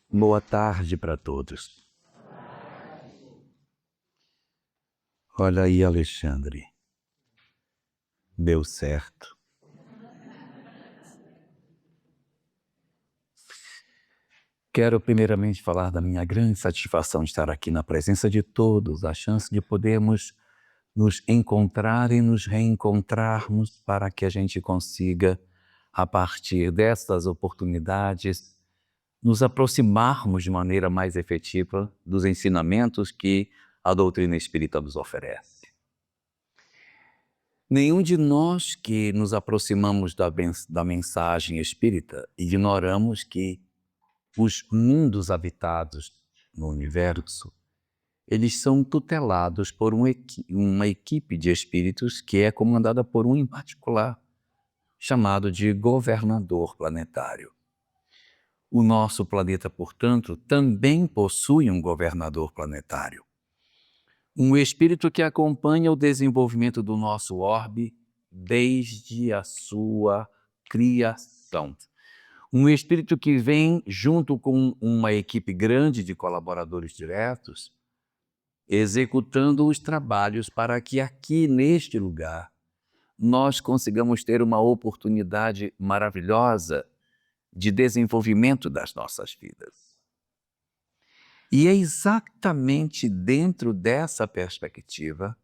Boa tarde para todos. Olha aí, Alexandre, deu certo. Quero primeiramente falar da minha grande satisfação de estar aqui na presença de todos, a chance de podermos nos encontrar e nos reencontrarmos para que a gente consiga, a partir dessas oportunidades, nos aproximarmos de maneira mais efetiva dos ensinamentos que a doutrina espírita nos oferece. Nenhum de nós que nos aproximamos da mensagem espírita ignoramos que os mundos habitados no universo, eles são tutelados por uma equipe de espíritos que é comandada por um em particular, chamado de governador planetário. O nosso planeta, portanto, também possui um governador planetário. Um espírito que acompanha o desenvolvimento do nosso orbe desde a sua criação. Um espírito que vem junto com uma equipe grande de colaboradores diretos, executando os trabalhos para que aqui neste lugar nós consigamos ter uma oportunidade maravilhosa de desenvolvimento das nossas vidas. E é exatamente dentro dessa perspectiva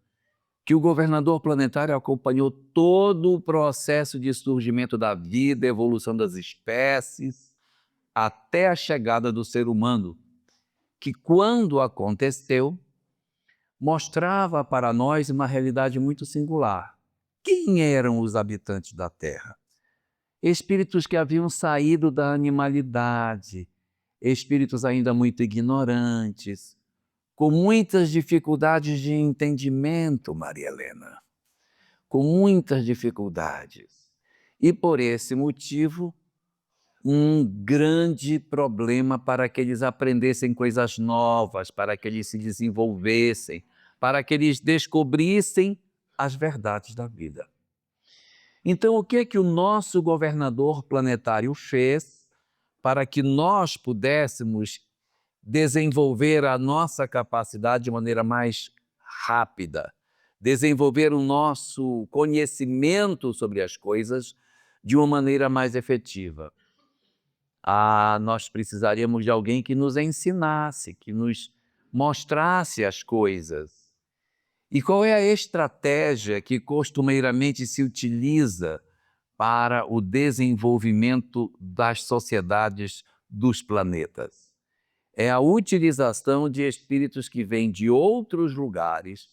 que o governador planetário acompanhou todo o processo de surgimento da vida, evolução das espécies, até a chegada do ser humano, que quando aconteceu, mostrava para nós uma realidade muito singular. Quem eram os habitantes da Terra? Espíritos que haviam saído da animalidade, espíritos ainda muito ignorantes, com muitas dificuldades de entendimento, Maria Helena, com muitas dificuldades. E por esse motivo, um grande problema para que eles aprendessem coisas novas, para que eles se desenvolvessem, para que eles descobrissem as verdades da vida. Então, o que é que o nosso governador planetário fez para que nós pudéssemos desenvolver a nossa capacidade de maneira mais rápida, desenvolver o nosso conhecimento sobre as coisas de uma maneira mais efetiva? Nós precisaríamos de alguém que nos ensinasse, que nos mostrasse as coisas. E qual é a estratégia que costumeiramente se utiliza para o desenvolvimento das sociedades dos planetas? É a utilização de espíritos que vêm de outros lugares,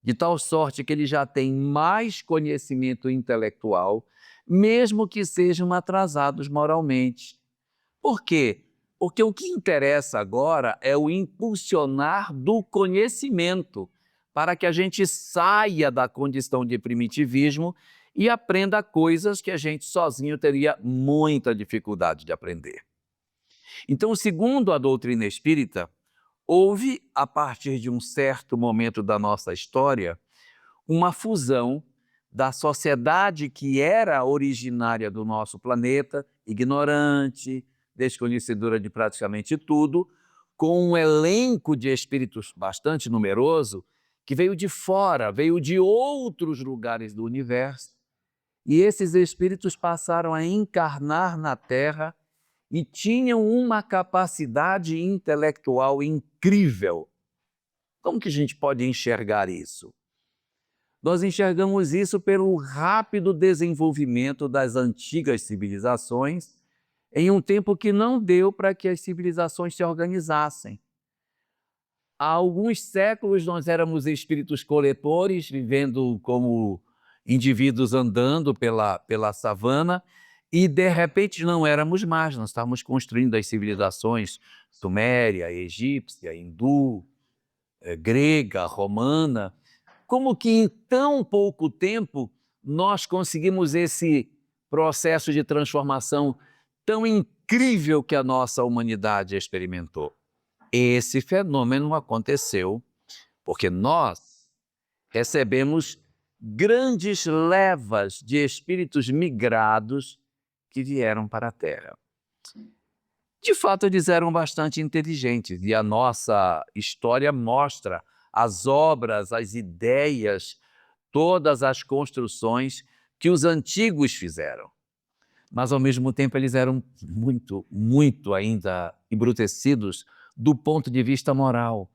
de tal sorte que eles já têm mais conhecimento intelectual, mesmo que sejam atrasados moralmente. Por quê? Porque o que interessa agora é o impulsionar do conhecimento, para que a gente saia da condição de primitivismo e aprenda coisas que a gente sozinho teria muita dificuldade de aprender. Então, segundo a doutrina espírita, houve, a partir de um certo momento da nossa história, uma fusão da sociedade que era originária do nosso planeta, ignorante, desconhecedora de praticamente tudo, com um elenco de espíritos bastante numeroso, que veio de fora, veio de outros lugares do universo, e esses espíritos passaram a encarnar na Terra e tinham uma capacidade intelectual incrível. Como que a gente pode enxergar isso? Nós enxergamos isso pelo rápido desenvolvimento das antigas civilizações em um tempo que não deu para que as civilizações se organizassem. Há alguns séculos nós éramos espíritos coletores, vivendo como indivíduos andando pela savana, e de repente não éramos mais, nós estávamos construindo as civilizações suméria, egípcia, hindu, grega, romana. Como que em tão pouco tempo nós conseguimos esse processo de transformação tão incrível que a nossa humanidade experimentou? Esse fenômeno aconteceu porque nós recebemos grandes levas de espíritos migrados que vieram para a Terra. De fato, eles eram bastante inteligentes e a nossa história mostra as obras, as ideias, todas as construções que os antigos fizeram. Mas, ao mesmo tempo, eles eram muito ainda embrutecidos do ponto de vista moral.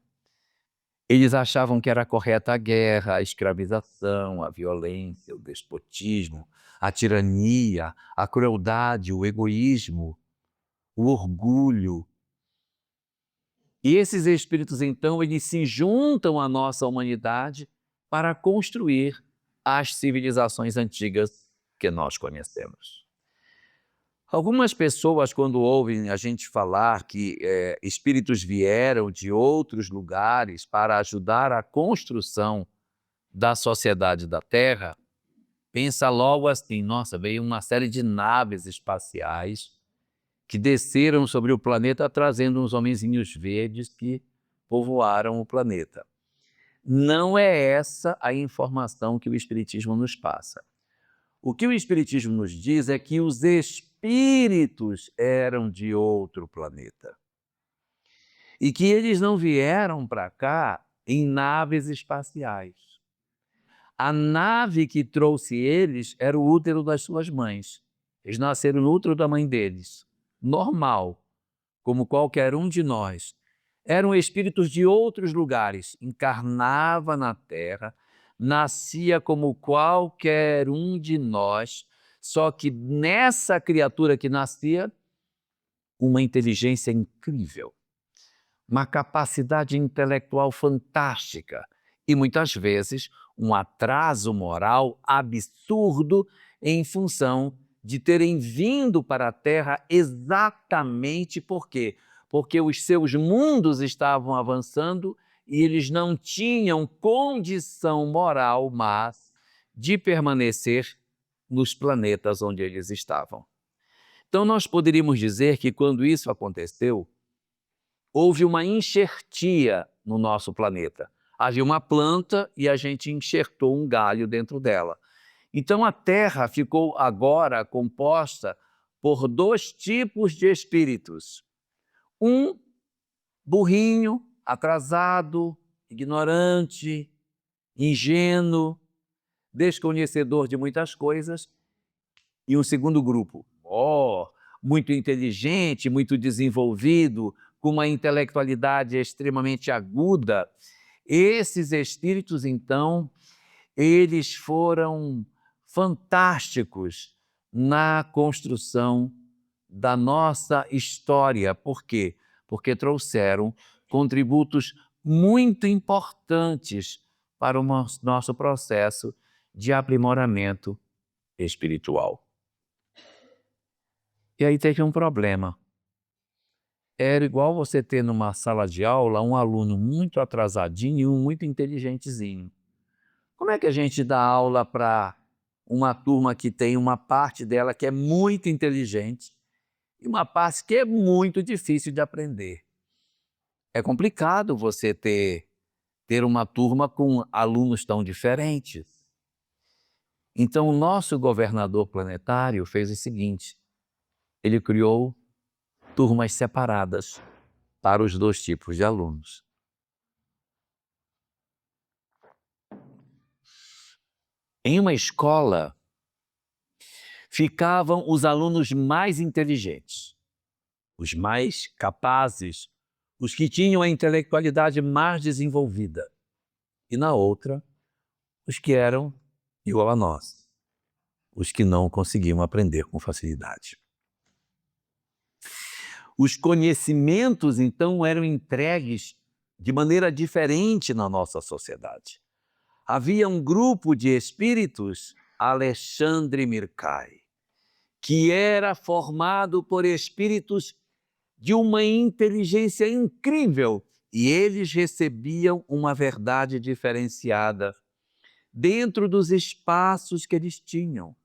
Eles achavam que era correta a guerra, a escravização, a violência, o despotismo, a tirania, a crueldade, o egoísmo, o orgulho. E esses espíritos, então, eles se juntam à nossa humanidade para construir as civilizações antigas que nós conhecemos. Algumas pessoas, quando ouvem a gente falar que espíritos vieram de outros lugares para ajudar a construção da sociedade da Terra, pensa logo assim, nossa, veio uma série de naves espaciais que desceram sobre o planeta trazendo uns homenzinhos verdes que povoaram o planeta. Não é essa a informação que o Espiritismo nos passa. O que o Espiritismo nos diz é que os espíritos eram de outro planeta e que eles não vieram para cá em naves espaciais. A nave que trouxe eles era o útero das suas mães. Eles nasceram no útero da mãe deles, normal, como qualquer um de nós. Eram espíritos de outros lugares, encarnava na Terra, nascia como qualquer um de nós, só que nessa criatura que nascia, uma inteligência incrível, uma capacidade intelectual fantástica e, muitas vezes, um atraso moral absurdo em função de terem vindo para a Terra exatamente por quê? Porque os seus mundos estavam avançando e eles não tinham condição moral, mas de permanecer nos planetas onde eles estavam. Então, nós poderíamos dizer que quando isso aconteceu, houve uma enxertia no nosso planeta. Havia uma planta e a gente enxertou um galho dentro dela. Então, a Terra ficou agora composta por dois tipos de espíritos. Um burrinho, atrasado, ignorante, ingênuo, desconhecedor de muitas coisas, e um segundo grupo, muito inteligente, muito desenvolvido, com uma intelectualidade extremamente aguda. Esses espíritos, então, eles foram fantásticos na construção da nossa história. Por quê? Porque trouxeram contributos muito importantes para o nosso processo de aprimoramento espiritual. E aí teve um problema. Era igual você ter numa sala de aula um aluno muito atrasadinho e um muito inteligentezinho. Como é que a gente dá aula para uma turma que tem uma parte dela que é muito inteligente e uma parte que é muito difícil de aprender? É complicado você ter uma turma com alunos tão diferentes. Então, o nosso governador planetário fez o seguinte: ele criou turmas separadas para os dois tipos de alunos. Em uma escola, ficavam os alunos mais inteligentes, os mais capazes, os que tinham a intelectualidade mais desenvolvida. E na outra, os que eram igual a nós, os que não conseguiam aprender com facilidade. Os conhecimentos, então, eram entregues de maneira diferente na nossa sociedade. Havia um grupo de espíritos, Alexandre Mircay, que era formado por espíritos de uma inteligência incrível e eles recebiam uma verdade diferenciada dentro dos espaços que eles tinham.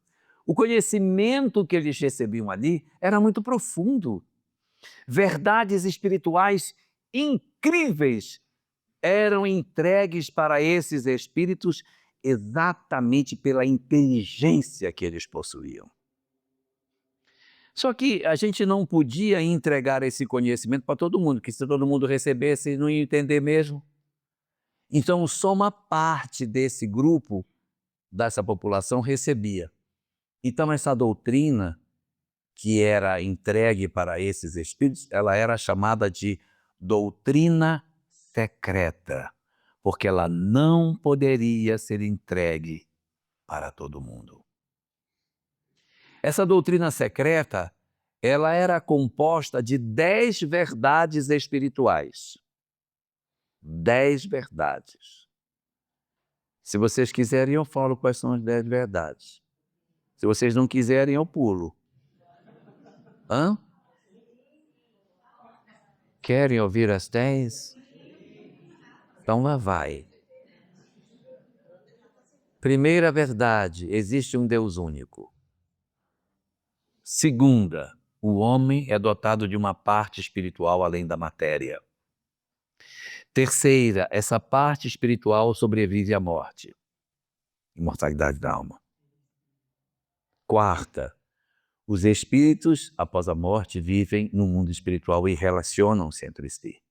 O conhecimento que eles recebiam ali era muito profundo. Verdades espirituais incríveis eram entregues para esses espíritos exatamente pela inteligência que eles possuíam. Só que a gente não podia entregar esse conhecimento para todo mundo, que se todo mundo recebesse, não ia entender mesmo. Então, só uma parte desse grupo, dessa população, recebia. Então, essa doutrina que era entregue para esses espíritos, ela era chamada de doutrina secreta, porque ela não poderia ser entregue para todo mundo. Essa doutrina secreta, ela era composta de 10 verdades espirituais. 10 verdades. Se vocês quiserem, eu falo quais são as 10 verdades. Se vocês não quiserem, eu pulo. Hã? Querem ouvir as 10? Então lá vai. Primeira verdade, existe um Deus único. Segunda, o homem é dotado de uma parte espiritual além da matéria. Terceira, essa parte espiritual sobrevive à morte. Imortalidade da alma. Quarta, os espíritos, após a morte, vivem no mundo espiritual e relacionam-se entre si.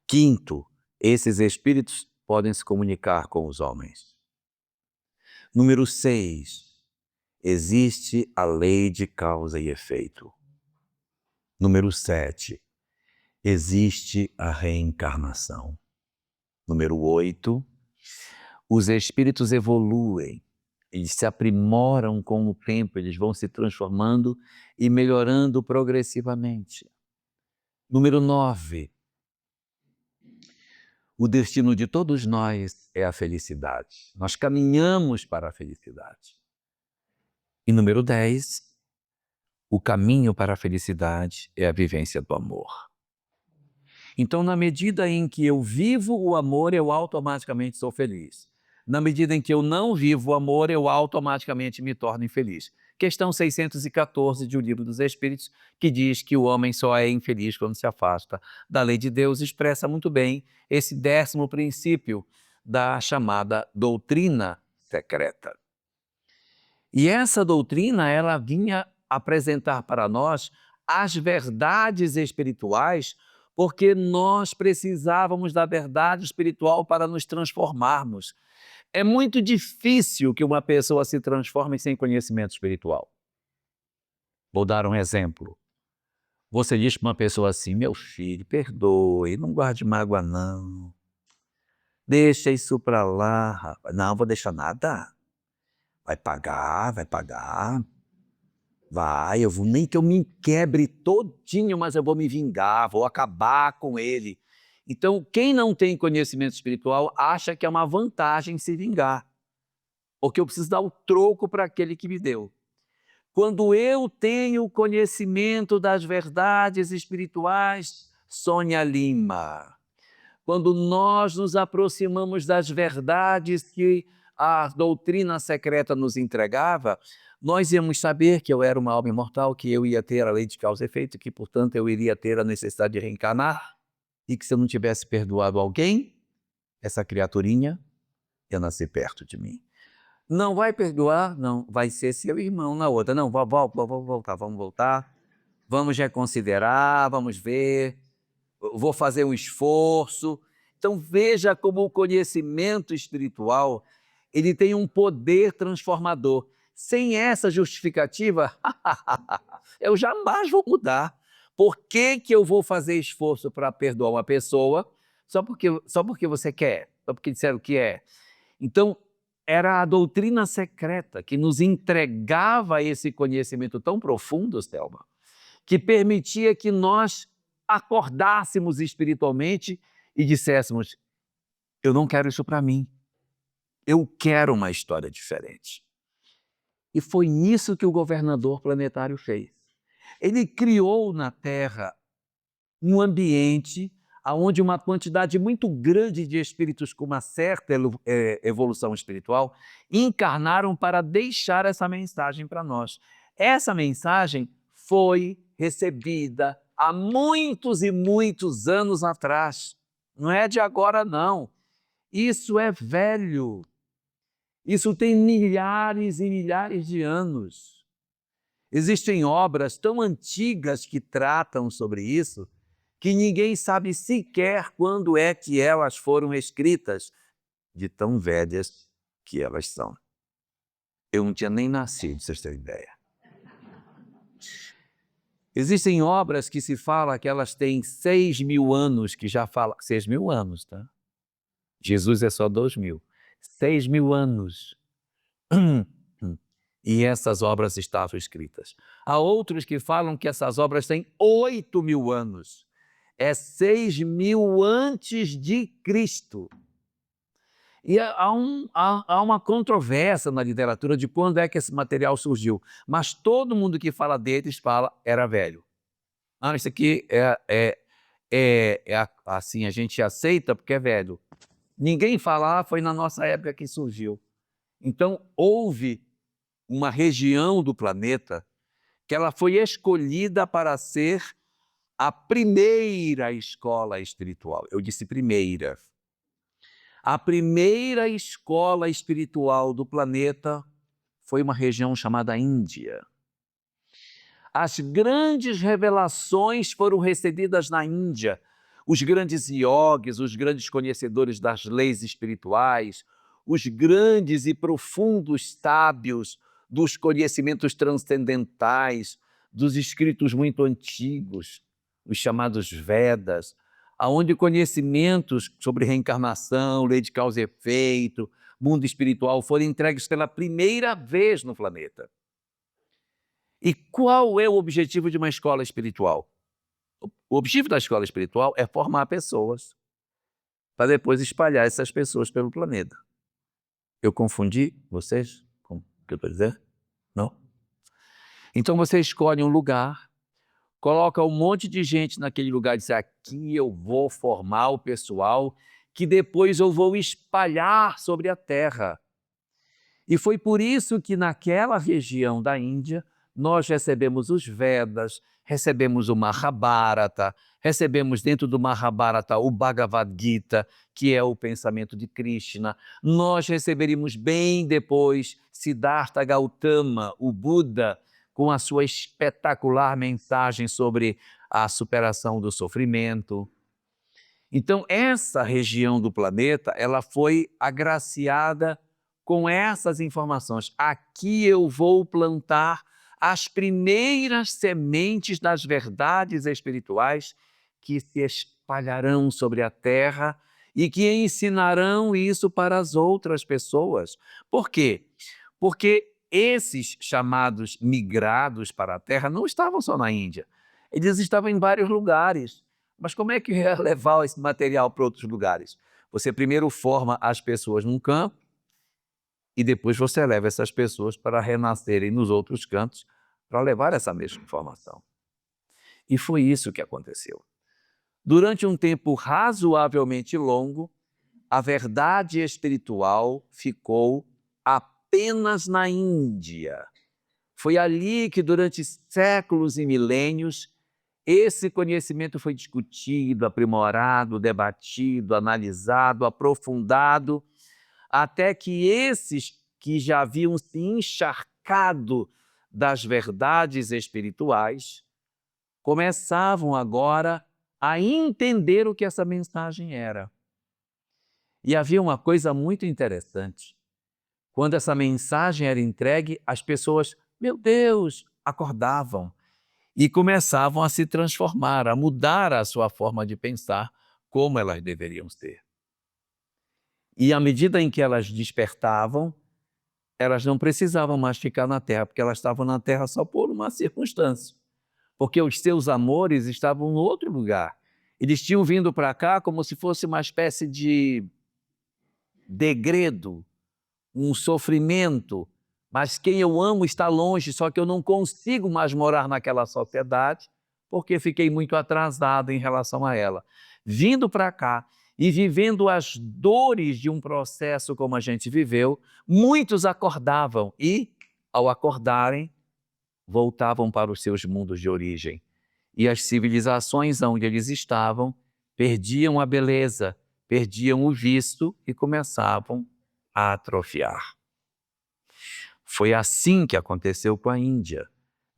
Quinto, esses espíritos podem se comunicar com os homens. Número 6, existe a lei de causa e efeito. Número 7, existe a reencarnação. Número 8, os espíritos evoluem, eles se aprimoram com o tempo, eles vão se transformando e melhorando progressivamente. Número 9, o destino de todos nós é a felicidade. Nós caminhamos para a felicidade. E número 10, o caminho para a felicidade é a vivência do amor. Então, na medida em que eu vivo o amor, eu automaticamente sou feliz. Na medida em que eu não vivo o amor, eu automaticamente me torno infeliz. Questão 614 de O Livro dos Espíritos, que diz que o homem só é infeliz quando se afasta da lei de Deus, expressa muito bem esse 10º princípio da chamada doutrina secreta. E essa doutrina, ela vinha apresentar para nós as verdades espirituais, porque nós precisávamos da verdade espiritual para nos transformarmos. É muito difícil que uma pessoa se transforme sem conhecimento espiritual. Vou dar um exemplo. Você diz para uma pessoa assim: meu filho, perdoe, não guarde mágoa não. Deixa isso para lá, rapaz. Não, vou deixar nada. Vai pagar, vai pagar. Vai, eu vou, nem que eu me quebre todinho, mas eu vou me vingar, vou acabar com ele. Então, quem não tem conhecimento espiritual acha que é uma vantagem se vingar, porque eu preciso dar o troco para aquele que me deu. Quando eu tenho conhecimento das verdades espirituais, Sônia Lima, quando nós nos aproximamos das verdades que a doutrina secreta nos entregava, nós íamos saber que eu era uma alma imortal, que eu ia ter a lei de causa e efeito, que, portanto, eu iria ter a necessidade de reencarnar, e que se eu não tivesse perdoado alguém, essa criaturinha ia nascer perto de mim. Não vai perdoar? Não, vai ser seu irmão na outra. Não, vamos voltar, vamos reconsiderar, vamos ver, vou fazer um esforço. Então veja como o conhecimento espiritual, ele tem um poder transformador. Sem essa justificativa, eu jamais vou mudar. Por que eu vou fazer esforço para perdoar uma pessoa só porque você quer, só porque disseram que é? Então, era a doutrina secreta que nos entregava esse conhecimento tão profundo, Thelma, que permitia que nós acordássemos espiritualmente e disséssemos: eu não quero isso para mim, eu quero uma história diferente. E foi isso que o governador planetário fez. Ele criou na Terra um ambiente onde uma quantidade muito grande de espíritos com uma certa evolução espiritual encarnaram para deixar essa mensagem para nós. Essa mensagem foi recebida há muitos e muitos anos atrás. Não é de agora, não. Isso é velho. Isso tem milhares e milhares de anos. Existem obras tão antigas que tratam sobre isso, que ninguém sabe sequer quando é que elas foram escritas, de tão velhas que elas são. Eu não tinha nem nascido, pra vocês terem ideia. Existem obras que se fala que elas têm 6.000 anos, que já fala 6.000 anos, tá? Jesus é só 2.000. 6.000 anos. E essas obras estavam escritas. Há outros que falam que essas obras têm 8.000 anos. É 6.000 antes de Cristo. E há uma controvérsia na literatura de quando é que esse material surgiu. Mas todo mundo que fala deles fala era velho. Isso aqui assim, a gente aceita porque é velho. Ninguém fala, foi na nossa época que surgiu. Então, houve uma região do planeta que ela foi escolhida para ser a primeira escola espiritual. Eu disse primeira. A primeira escola espiritual do planeta foi uma região chamada Índia. As grandes revelações foram recebidas na Índia. Os grandes yogis, os grandes conhecedores das leis espirituais, os grandes e profundos sábios dos conhecimentos transcendentais, dos escritos muito antigos, os chamados Vedas, aonde conhecimentos sobre reencarnação, lei de causa e efeito, mundo espiritual foram entregues pela primeira vez no planeta. E qual é o objetivo de uma escola espiritual? O objetivo da escola espiritual é formar pessoas para depois espalhar essas pessoas pelo planeta. Eu confundi vocês com o que eu estou dizendo? Não? Então você escolhe um lugar, coloca um monte de gente naquele lugar e diz, aqui eu vou formar o pessoal que depois eu vou espalhar sobre a Terra. E foi por isso que naquela região da Índia nós recebemos os Vedas, recebemos o Mahabharata, recebemos dentro do Mahabharata o Bhagavad Gita, que é o pensamento de Krishna. Nós receberíamos bem depois Siddhartha Gautama, o Buda, com a sua espetacular mensagem sobre a superação do sofrimento. Então, essa região do planeta, ela foi agraciada com essas informações. Aqui eu vou plantar as primeiras sementes das verdades espirituais que se espalharão sobre a Terra e que ensinarão isso para as outras pessoas. Por quê? Porque esses chamados migrados para a Terra não estavam só na Índia, eles estavam em vários lugares. Mas como é que ia levar esse material para outros lugares? Você primeiro forma as pessoas num campo e depois você leva essas pessoas para renascerem nos outros cantos para levar essa mesma informação. E foi isso que aconteceu. Durante um tempo razoavelmente longo, a verdade espiritual ficou apenas na Índia. Foi ali que durante séculos e milênios esse conhecimento foi discutido, aprimorado, debatido, analisado, aprofundado, até que esses que já haviam se encharcado das verdades espirituais começavam agora a entender o que essa mensagem era. E havia uma coisa muito interessante. Quando essa mensagem era entregue, as pessoas, meu Deus, acordavam e começavam a se transformar, a mudar a sua forma de pensar como elas deveriam ser. E à medida em que elas despertavam, elas não precisavam mais ficar na Terra, porque elas estavam na Terra só por uma circunstância. Porque os seus amores estavam em outro lugar. Eles tinham vindo para cá como se fosse uma espécie de degredo, um sofrimento, mas quem eu amo está longe, só que eu não consigo mais morar naquela sociedade porque fiquei muito atrasado em relação a ela. Vindo para cá e vivendo as dores de um processo como a gente viveu, muitos acordavam e, ao acordarem, voltavam para os seus mundos de origem. E as civilizações onde eles estavam perdiam a beleza, perdiam o visto e começavam a atrofiar. Foi assim que aconteceu com a Índia.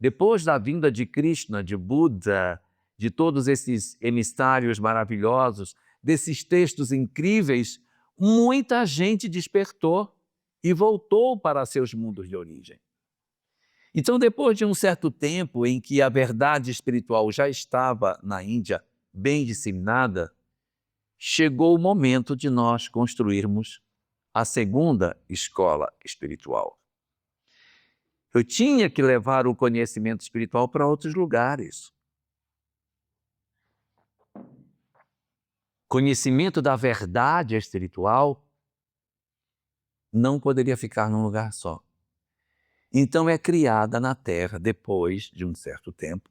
Depois da vinda de Krishna, de Buda, de todos esses emissários maravilhosos, desses textos incríveis, muita gente despertou e voltou para seus mundos de origem. Então, depois de um certo tempo em que a verdade espiritual já estava na Índia bem disseminada, chegou o momento de nós construirmos a segunda escola espiritual. Eu tinha que levar o conhecimento espiritual para outros lugares. Conhecimento da verdade espiritual não poderia ficar num lugar só. Então é criada na Terra, depois de um certo tempo,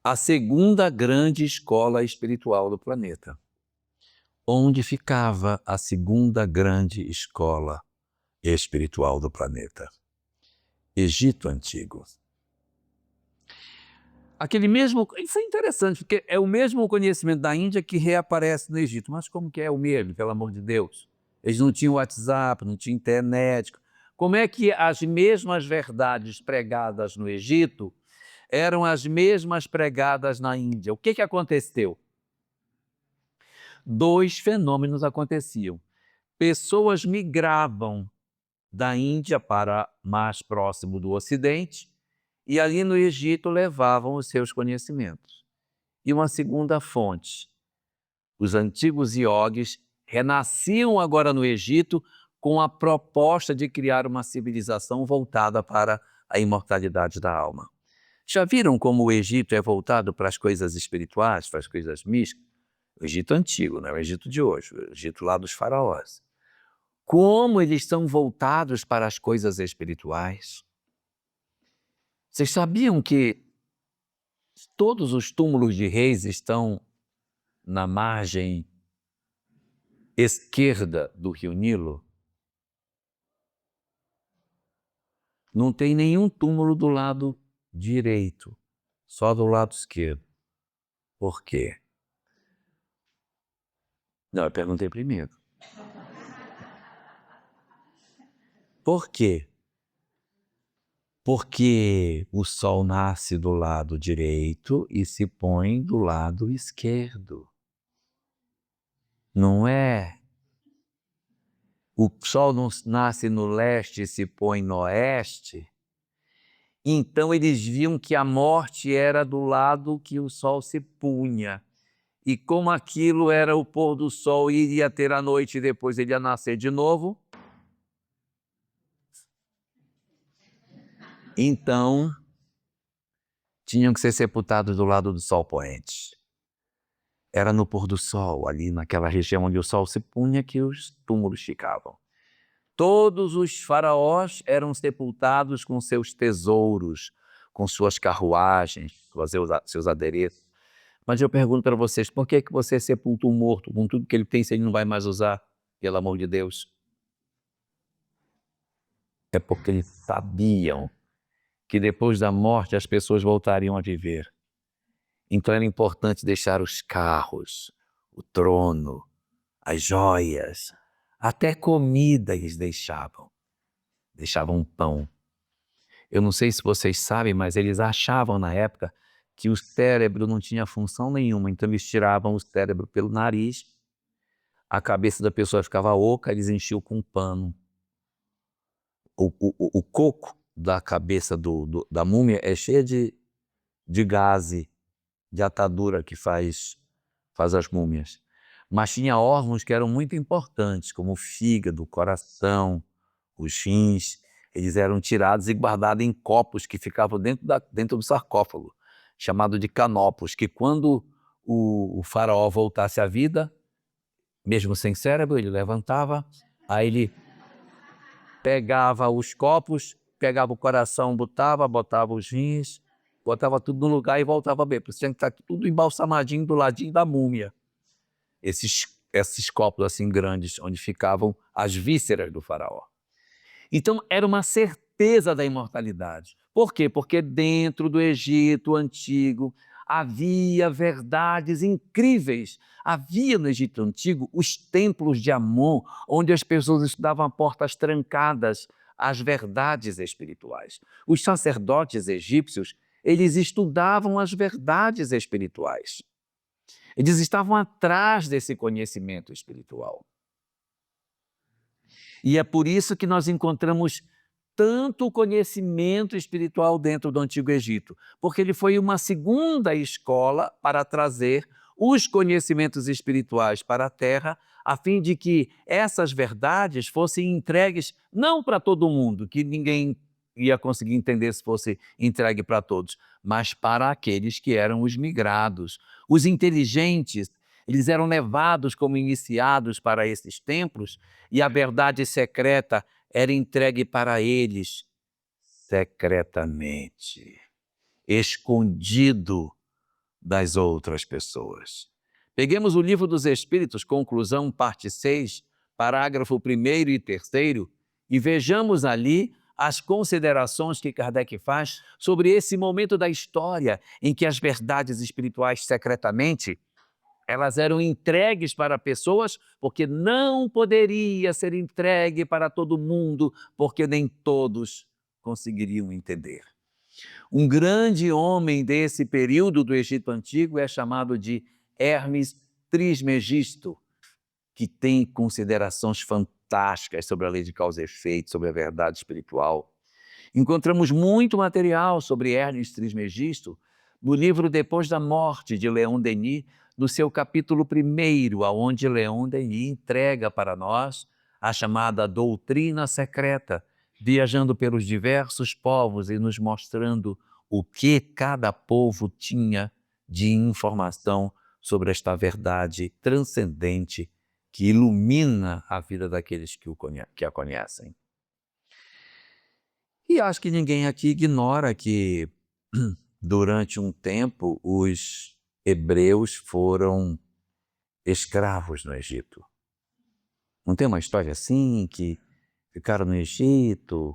a segunda grande escola espiritual do planeta. Onde ficava a segunda grande escola espiritual do planeta? Egito Antigo. Isso é interessante, porque é o mesmo conhecimento da Índia que reaparece no Egito. Mas como que é o mesmo, pelo amor de Deus? Eles não tinham WhatsApp, não tinham internet. Como é que as mesmas verdades pregadas no Egito eram as mesmas pregadas na Índia? O que aconteceu? Dois fenômenos aconteciam. Pessoas migravam da Índia para mais próximo do Ocidente e ali no Egito levavam os seus conhecimentos. E uma segunda fonte, os antigos iogues renasciam agora no Egito com a proposta de criar uma civilização voltada para a imortalidade da alma. Já viram como o Egito é voltado para as coisas espirituais, para as coisas místicas? O Egito antigo, não é o Egito de hoje, o Egito lá dos faraós. Como eles são voltados para as coisas espirituais. Vocês sabiam que todos os túmulos de reis estão na margem esquerda do rio Nilo? Não tem nenhum túmulo do lado direito, só do lado esquerdo. Por quê? Não, eu perguntei primeiro. Por quê? Porque o sol nasce do lado direito e se põe do lado esquerdo. Não é? O sol não nasce no leste e se põe no oeste. Então eles viam que a morte era do lado que o sol se punha. E como aquilo era o pôr do sol e iria ter a noite e depois ele ia nascer de novo, então tinham que ser sepultados do lado do sol poente. Era no pôr do sol, ali naquela região onde o sol se punha, que os túmulos ficavam. Todos os faraós eram sepultados com seus tesouros, com suas carruagens, com seus adereços. Mas eu pergunto para vocês, por que você sepulta um morto com tudo que ele tem se ele não vai mais usar, pelo amor de Deus? É porque eles sabiam que depois da morte as pessoas voltariam a viver. Então era importante deixar os carros, o trono, as joias, até comida eles deixavam. Deixavam pão. Eu não sei se vocês sabem, mas eles achavam na época que o cérebro não tinha função nenhuma, então eles tiravam o cérebro pelo nariz, a cabeça da pessoa ficava oca, eles enchiam com um pano. O coco da cabeça da múmia é cheia de gaze, de atadura que faz as múmias. Mas tinha órgãos que eram muito importantes, como o fígado, o coração, os rins. Eles eram tirados e guardados em copos que ficavam dentro do sarcófago, chamado de canopos, que quando o faraó voltasse à vida, mesmo sem cérebro, ele levantava, aí ele pegava os copos, pegava o coração, botava os rins, botava tudo no lugar e voltava bem, porque tinha que estar tudo embalsamadinho do ladinho da múmia. Esses copos assim grandes, onde ficavam as vísceras do faraó. Então era uma certeza da imortalidade. Por quê? Porque dentro do Egito antigo havia verdades incríveis. Havia no Egito antigo os templos de Amon, onde as pessoas estudavam a portas trancadas, as verdades espirituais. Os sacerdotes egípcios, eles estudavam as verdades espirituais. Eles estavam atrás desse conhecimento espiritual. E é por isso que nós encontramos tanto conhecimento espiritual dentro do Antigo Egito, porque ele foi uma segunda escola para trazer os conhecimentos espirituais para a Terra, a fim de que essas verdades fossem entregues não para todo mundo, que ninguém ia conseguir entender se fosse entregue para todos, mas para aqueles que eram os migrados. Os inteligentes, eles eram levados como iniciados para esses templos e a verdade secreta era entregue para eles secretamente, escondido das outras pessoas. Peguemos o Livro dos Espíritos, conclusão, parte 6, parágrafo 1º e 3º, e vejamos ali as considerações que Kardec faz sobre esse momento da história em que as verdades espirituais secretamente elas eram entregues para pessoas porque não poderia ser entregue para todo mundo, porque nem todos conseguiriam entender. Um grande homem desse período do Egito Antigo é chamado de Hermes Trismegisto, que tem considerações fantásticas sobre a lei de causa e efeito, sobre a verdade espiritual. Encontramos muito material sobre Hermes Trismegisto no livro Depois da Morte, de Leon Denis, no seu capítulo 1º, onde Leon Denis entrega para nós a chamada doutrina secreta, viajando pelos diversos povos e nos mostrando o que cada povo tinha de informação sobre esta verdade transcendente que ilumina a vida daqueles que a conhecem. E acho que ninguém aqui ignora que, durante um tempo, os hebreus foram escravos no Egito. Não tem uma história assim, que ficaram no Egito,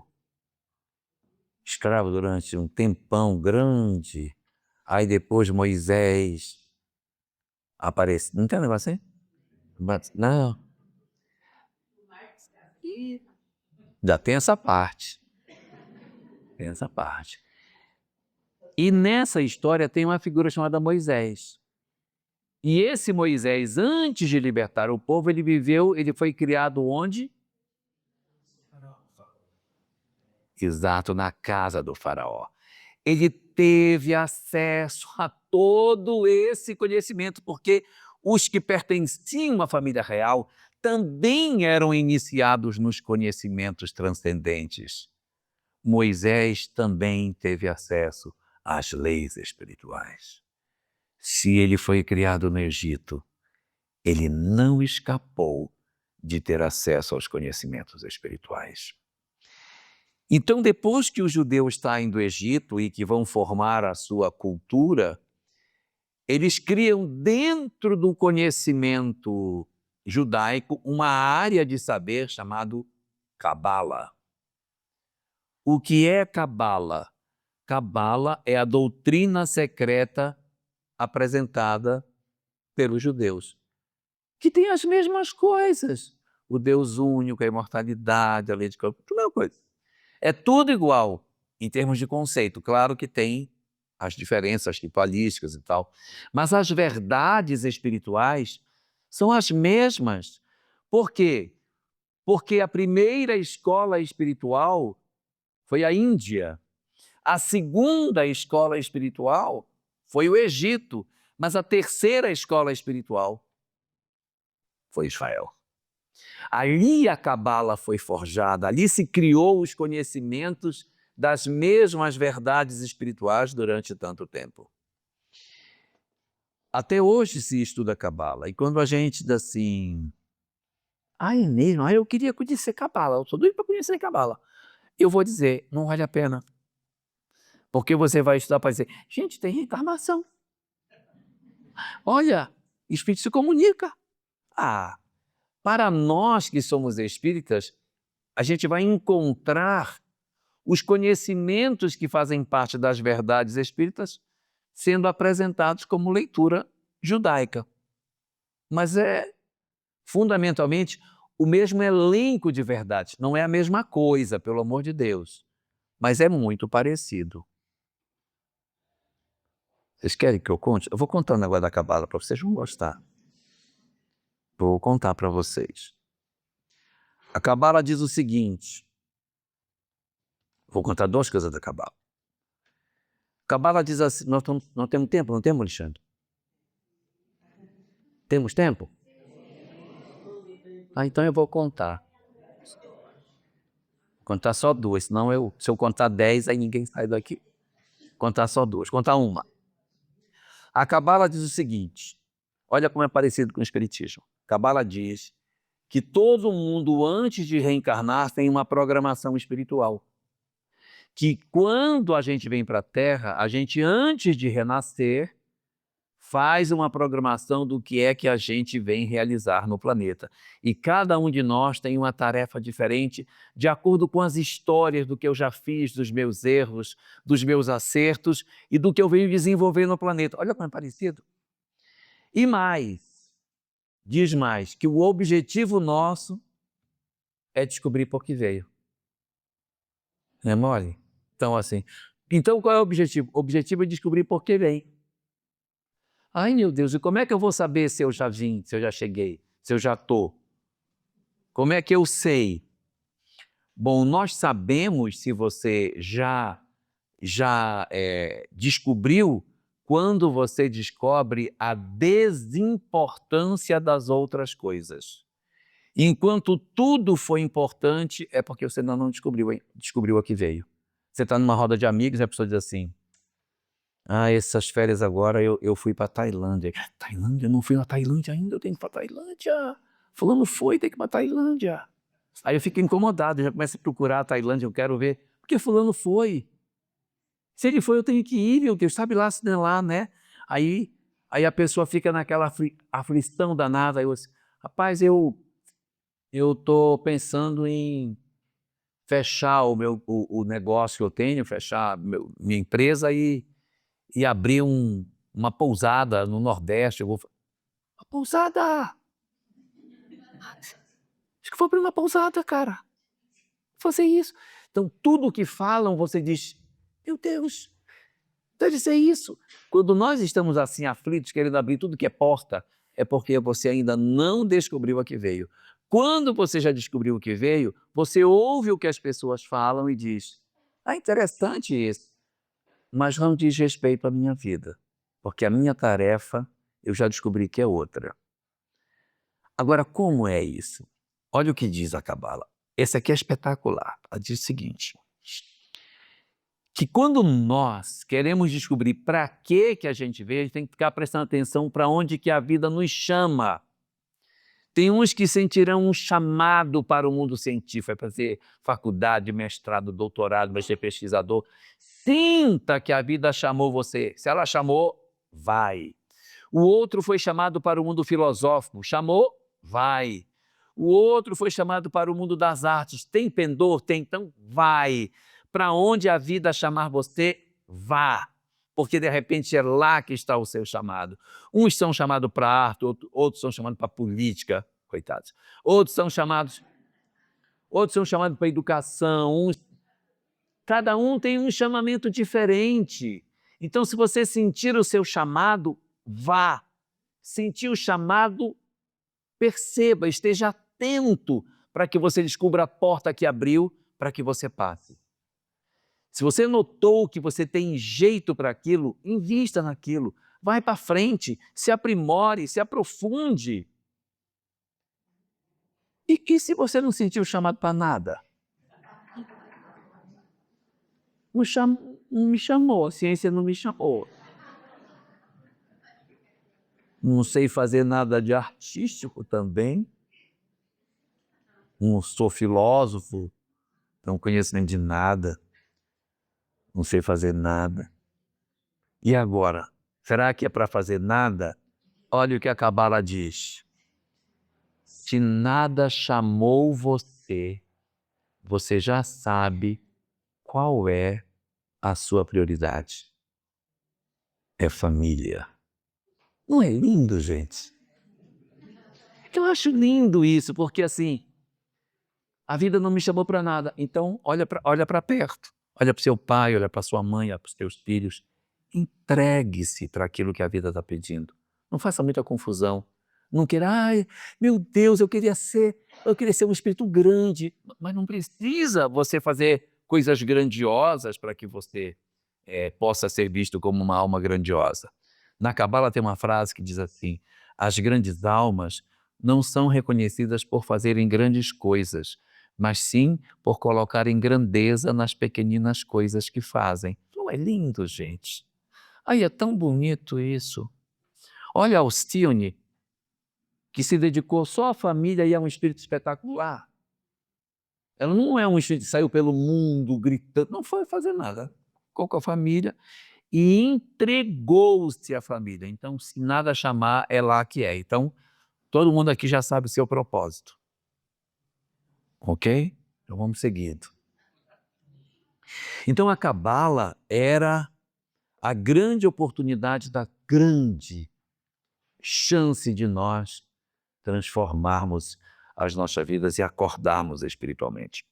escravos durante um tempão grande, aí depois Moisés aparece. Não tem um negócio assim? Não. Já tem essa parte. Tem essa parte. E nessa história tem uma figura chamada Moisés. E esse Moisés, antes de libertar o povo, ele foi criado onde? Exato, na casa do faraó. Ele teve acesso a todo esse conhecimento, porque os que pertenciam à família real também eram iniciados nos conhecimentos transcendentes. Moisés também teve acesso às leis espirituais. Se ele foi criado no Egito, ele não escapou de ter acesso aos conhecimentos espirituais. Então, depois que os judeus saem do Egito e que vão formar a sua cultura, eles criam dentro do conhecimento judaico uma área de saber chamado Cabala. O que é Cabala? Cabala é a doutrina secreta apresentada pelos judeus, que tem as mesmas coisas. O Deus único, a imortalidade, a lei de causa, tudo é uma coisa. É tudo igual em termos de conceito. Claro que tem as diferenças ritualísticas e tal, mas as verdades espirituais são as mesmas. Por quê? Porque a primeira escola espiritual foi a Índia. A segunda escola espiritual foi o Egito, mas a terceira escola espiritual foi Israel. Ali a Cabala foi forjada, ali se criou os conhecimentos das mesmas verdades espirituais durante tanto tempo. Até hoje se estuda Cabala, e quando a gente diz assim, é mesmo, eu queria conhecer Cabala, eu sou doido para conhecer Cabala, eu vou dizer, não vale a pena. Porque você vai estudar para dizer, gente, tem reencarnação. Olha, espírito se comunica. Para nós que somos espíritas, a gente vai encontrar os conhecimentos que fazem parte das verdades espíritas sendo apresentados como leitura judaica. Mas fundamentalmente, o mesmo elenco de verdade. Não é a mesma coisa, pelo amor de Deus, mas é muito parecido. Vocês querem que eu conte? Eu vou contar um negócio da Cabala para vocês vão gostar. Vou contar para vocês. A Cabala diz o seguinte, vou contar 2 coisas da Cabala. A Cabala diz assim, nós temos tempo, não temos, Alexandre? Temos tempo? Então eu vou contar. Contar só 2, senão se eu contar 10, aí ninguém sai daqui. Contar só 2, contar uma. A Cabala diz o seguinte, olha como é parecido com o Espiritismo. A Cabala diz que todo mundo, antes de reencarnar, tem uma programação espiritual. Que quando a gente vem para a Terra, a gente, antes de renascer, faz uma programação do que é que a gente vem realizar no planeta. E cada um de nós tem uma tarefa diferente, de acordo com as histórias do que eu já fiz, dos meus erros, dos meus acertos e do que eu venho desenvolvendo no planeta. Olha como é parecido. E mais, diz mais, que o objetivo nosso é descobrir por que veio. Não é mole? Então qual é o objetivo? O objetivo é descobrir por que vem. Ai, meu Deus, e como é que eu vou saber se eu já vim, se eu já cheguei, se eu já estou? Como é que eu sei? Bom, nós sabemos se você já descobriu quando você descobre a desimportância das outras coisas. Enquanto tudo foi importante, é porque você ainda não descobriu a que veio. Você está numa roda de amigos e a pessoa diz assim, essas férias agora eu fui para Tailândia. Tailândia? Eu não fui na Tailândia ainda, eu tenho que ir para Tailândia. Fulano foi, tem que ir para Tailândia. Aí eu fico incomodado, já começo a procurar a Tailândia, eu quero ver. Porque fulano foi. Se ele foi, eu tenho que ir, meu Deus, sabe lá se não é lá, né? Aí a pessoa fica naquela aflição danada. Aí eu assim, rapaz, eu estou pensando em fechar o negócio que eu tenho, fechar minha empresa e abrir uma pousada no Nordeste. Uma pousada! Acho que vou abrir uma pousada, cara. Vou fazer isso. Então, tudo que falam, você diz, meu Deus, deve ser isso. Quando nós estamos assim aflitos, querendo abrir tudo que é porta, é porque você ainda não descobriu a que veio. Quando você já descobriu o que veio, você ouve o que as pessoas falam e diz, interessante isso, mas não diz respeito à minha vida, porque a minha tarefa eu já descobri que é outra. Agora, como é isso? Olha o que diz a Cabala. Esse aqui é espetacular. Ela diz o seguinte, que quando nós queremos descobrir para que a gente veio, a gente tem que ficar prestando atenção para onde que a vida nos chama. Tem uns que sentirão um chamado para o mundo científico, vai fazer faculdade, mestrado, doutorado, vai ser pesquisador. Sinta que a vida chamou você. Se ela chamou, vai. O outro foi chamado para o mundo filosófico. Chamou, vai. O outro foi chamado para o mundo das artes. Tem pendor? Tem, então vai. Para onde a vida chamar você, vá. Porque de repente é lá que está o seu chamado. Uns são chamados para arte, outros são chamados para política, coitados. Outros são chamados para educação. Cada um tem um chamamento diferente. Então, se você sentir o seu chamado, vá. Sentir o chamado, perceba, esteja atento para que você descubra a porta que abriu para que você passe. Se você notou que você tem jeito para aquilo, invista naquilo. Vai para frente, se aprimore, se aprofunde. E se você não sentiu chamado para nada? Não me chamou, a ciência não me chamou. Não sei fazer nada de artístico também. Não sou filósofo, não conheço nem de nada. Não sei fazer nada. E agora? Será que é para fazer nada? Olha o que a Cabala diz. Se nada chamou você, você já sabe qual é a sua prioridade. É família. Não é lindo, gente? Eu acho lindo isso, porque assim, A vida não me chamou para nada. Então, olha para perto. Olha para o seu pai, olha para sua mãe, olha para os teus filhos. Entregue-se para aquilo que a vida está pedindo. Não faça muita confusão. Não queira, ai, meu Deus, eu queria ser um espírito grande. Mas não precisa você fazer coisas grandiosas para que você possa ser visto como uma alma grandiosa. Na Cabala tem uma frase que diz assim: as grandes almas não são reconhecidas por fazerem grandes coisas, mas sim por colocarem grandeza nas pequeninas coisas que fazem. Não é lindo, gente? Ai, é tão bonito isso. Olha a Alcione, que se dedicou só à família e é um espírito espetacular. Ela não é um espírito que saiu pelo mundo gritando, não foi fazer nada. Ficou com a família e entregou-se à família. Então, se nada chamar, é lá que é. Então, todo mundo aqui já sabe o seu propósito. Ok? Então vamos seguindo. Então a Cabala era a grande oportunidade da grande chance de nós transformarmos as nossas vidas e acordarmos espiritualmente.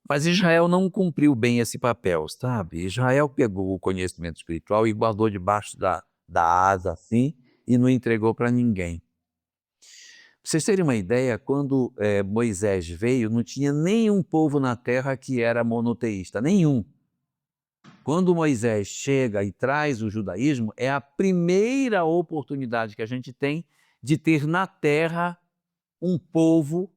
Mas Israel não cumpriu bem esse papel, sabe? Israel pegou o conhecimento espiritual e guardou debaixo da asa assim e não entregou para ninguém. Pra vocês terem uma ideia, quando Moisés veio, não tinha nenhum povo na terra que era monoteísta, nenhum. Quando Moisés chega e traz o judaísmo, é a primeira oportunidade que a gente tem de ter na terra um povo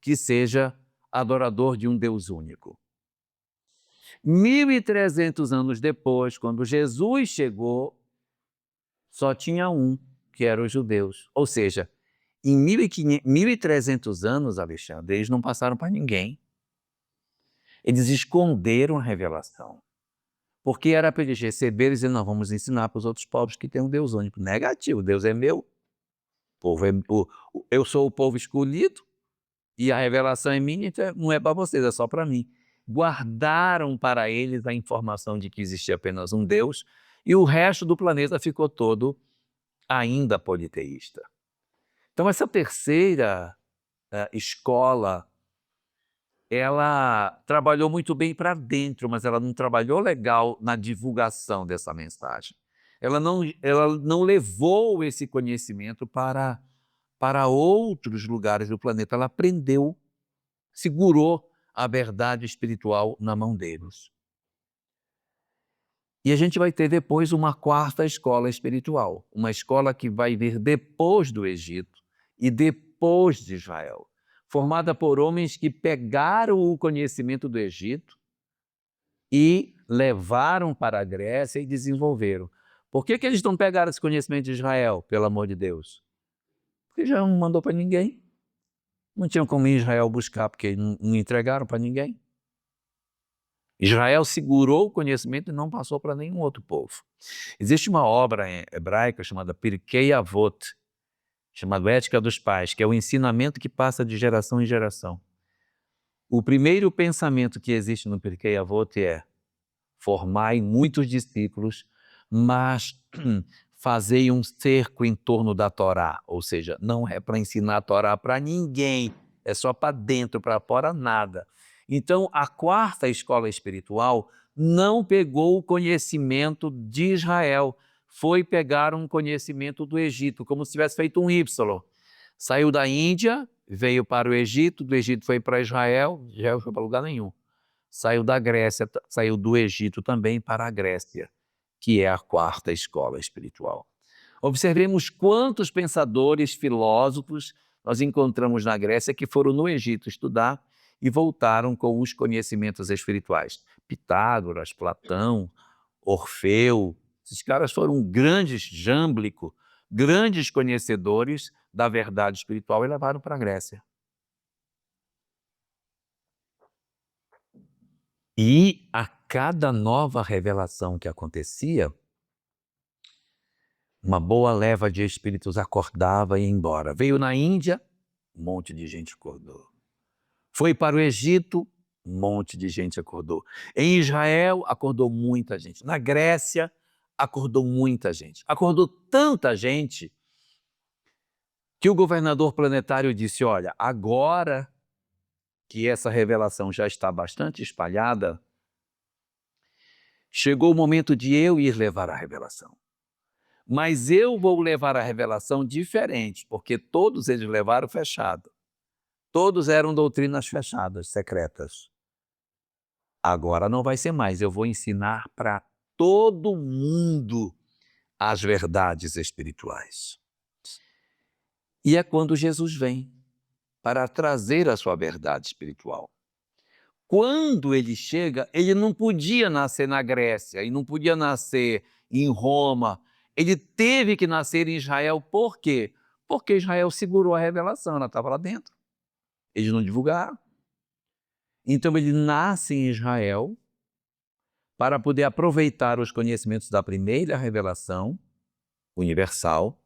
que seja adorador de um Deus único. 1.300 anos depois, quando Jesus chegou, só tinha um, que eram os judeus. Ou seja, em 1.300 anos, Alexandre, eles não passaram para ninguém. Eles esconderam a revelação. Porque era para eles receberem e dizer, não, vamos ensinar para os outros povos que tem um Deus único. Negativo, Deus é meu, eu sou o povo escolhido e a revelação é minha, então não é para vocês, é só para mim. Guardaram para eles a informação de que existia apenas um Deus e o resto do planeta ficou todo ainda politeísta. Então essa terceira escola, ela trabalhou muito bem para dentro, mas ela não trabalhou legal na divulgação dessa mensagem. Ela não levou esse conhecimento para outros lugares do planeta. Ela prendeu, segurou a verdade espiritual na mão deles. E a gente vai ter depois uma quarta escola espiritual, uma escola que vai vir depois do Egito e depois de Israel, formada por homens que pegaram o conhecimento do Egito e levaram para a Grécia e desenvolveram. Por que eles não pegaram esse conhecimento de Israel, pelo amor de Deus? Porque já não mandou para ninguém. Não tinham como ir Israel buscar, porque não entregaram para ninguém. Israel segurou o conhecimento e não passou para nenhum outro povo. Existe uma obra hebraica chamada Pirkei Avot, chamada Ética dos Pais, que é o ensinamento que passa de geração em geração. O primeiro pensamento que existe no Pirkei Avot é: formai muitos discípulos, mas fazei um cerco em torno da Torá, ou seja, não é para ensinar a Torá para ninguém, é só para dentro, para fora nada. Então, a quarta escola espiritual não pegou o conhecimento de Israel, foi pegar um conhecimento do Egito, como se tivesse feito um Y. Saiu da Índia, veio para o Egito, do Egito foi para Israel, Israel foi para lugar nenhum. Saiu da Grécia, saiu do Egito também para a Grécia, que é a quarta escola espiritual. Observemos quantos pensadores, filósofos nós encontramos na Grécia que foram no Egito estudar e voltaram com os conhecimentos espirituais. Pitágoras, Platão, Orfeu, esses caras foram grandes, Jâmblico, grandes conhecedores da verdade espiritual e levaram para a Grécia. E a cada nova revelação que acontecia, uma boa leva de espíritos acordava e ia embora. Veio na Índia, um monte de gente acordou. Foi para o Egito, um monte de gente acordou. Em Israel, acordou muita gente. Na Grécia, acordou muita gente. Acordou tanta gente que o governador planetário disse: olha, agora que essa revelação já está bastante espalhada, chegou o momento de eu ir levar a revelação. Mas eu vou levar a revelação diferente, porque todos eles levaram fechado. Todos eram doutrinas fechadas, secretas. Agora não vai ser mais, eu vou ensinar para todo mundo as verdades espirituais. E é quando Jesus vem para trazer a sua verdade espiritual. Quando ele chega, ele não podia nascer na Grécia, e não podia nascer em Roma, ele teve que nascer em Israel. Por quê? Porque Israel segurou a revelação, ela estava lá dentro. Eles não divulgaram. Então ele nasce em Israel para poder aproveitar os conhecimentos da primeira revelação universal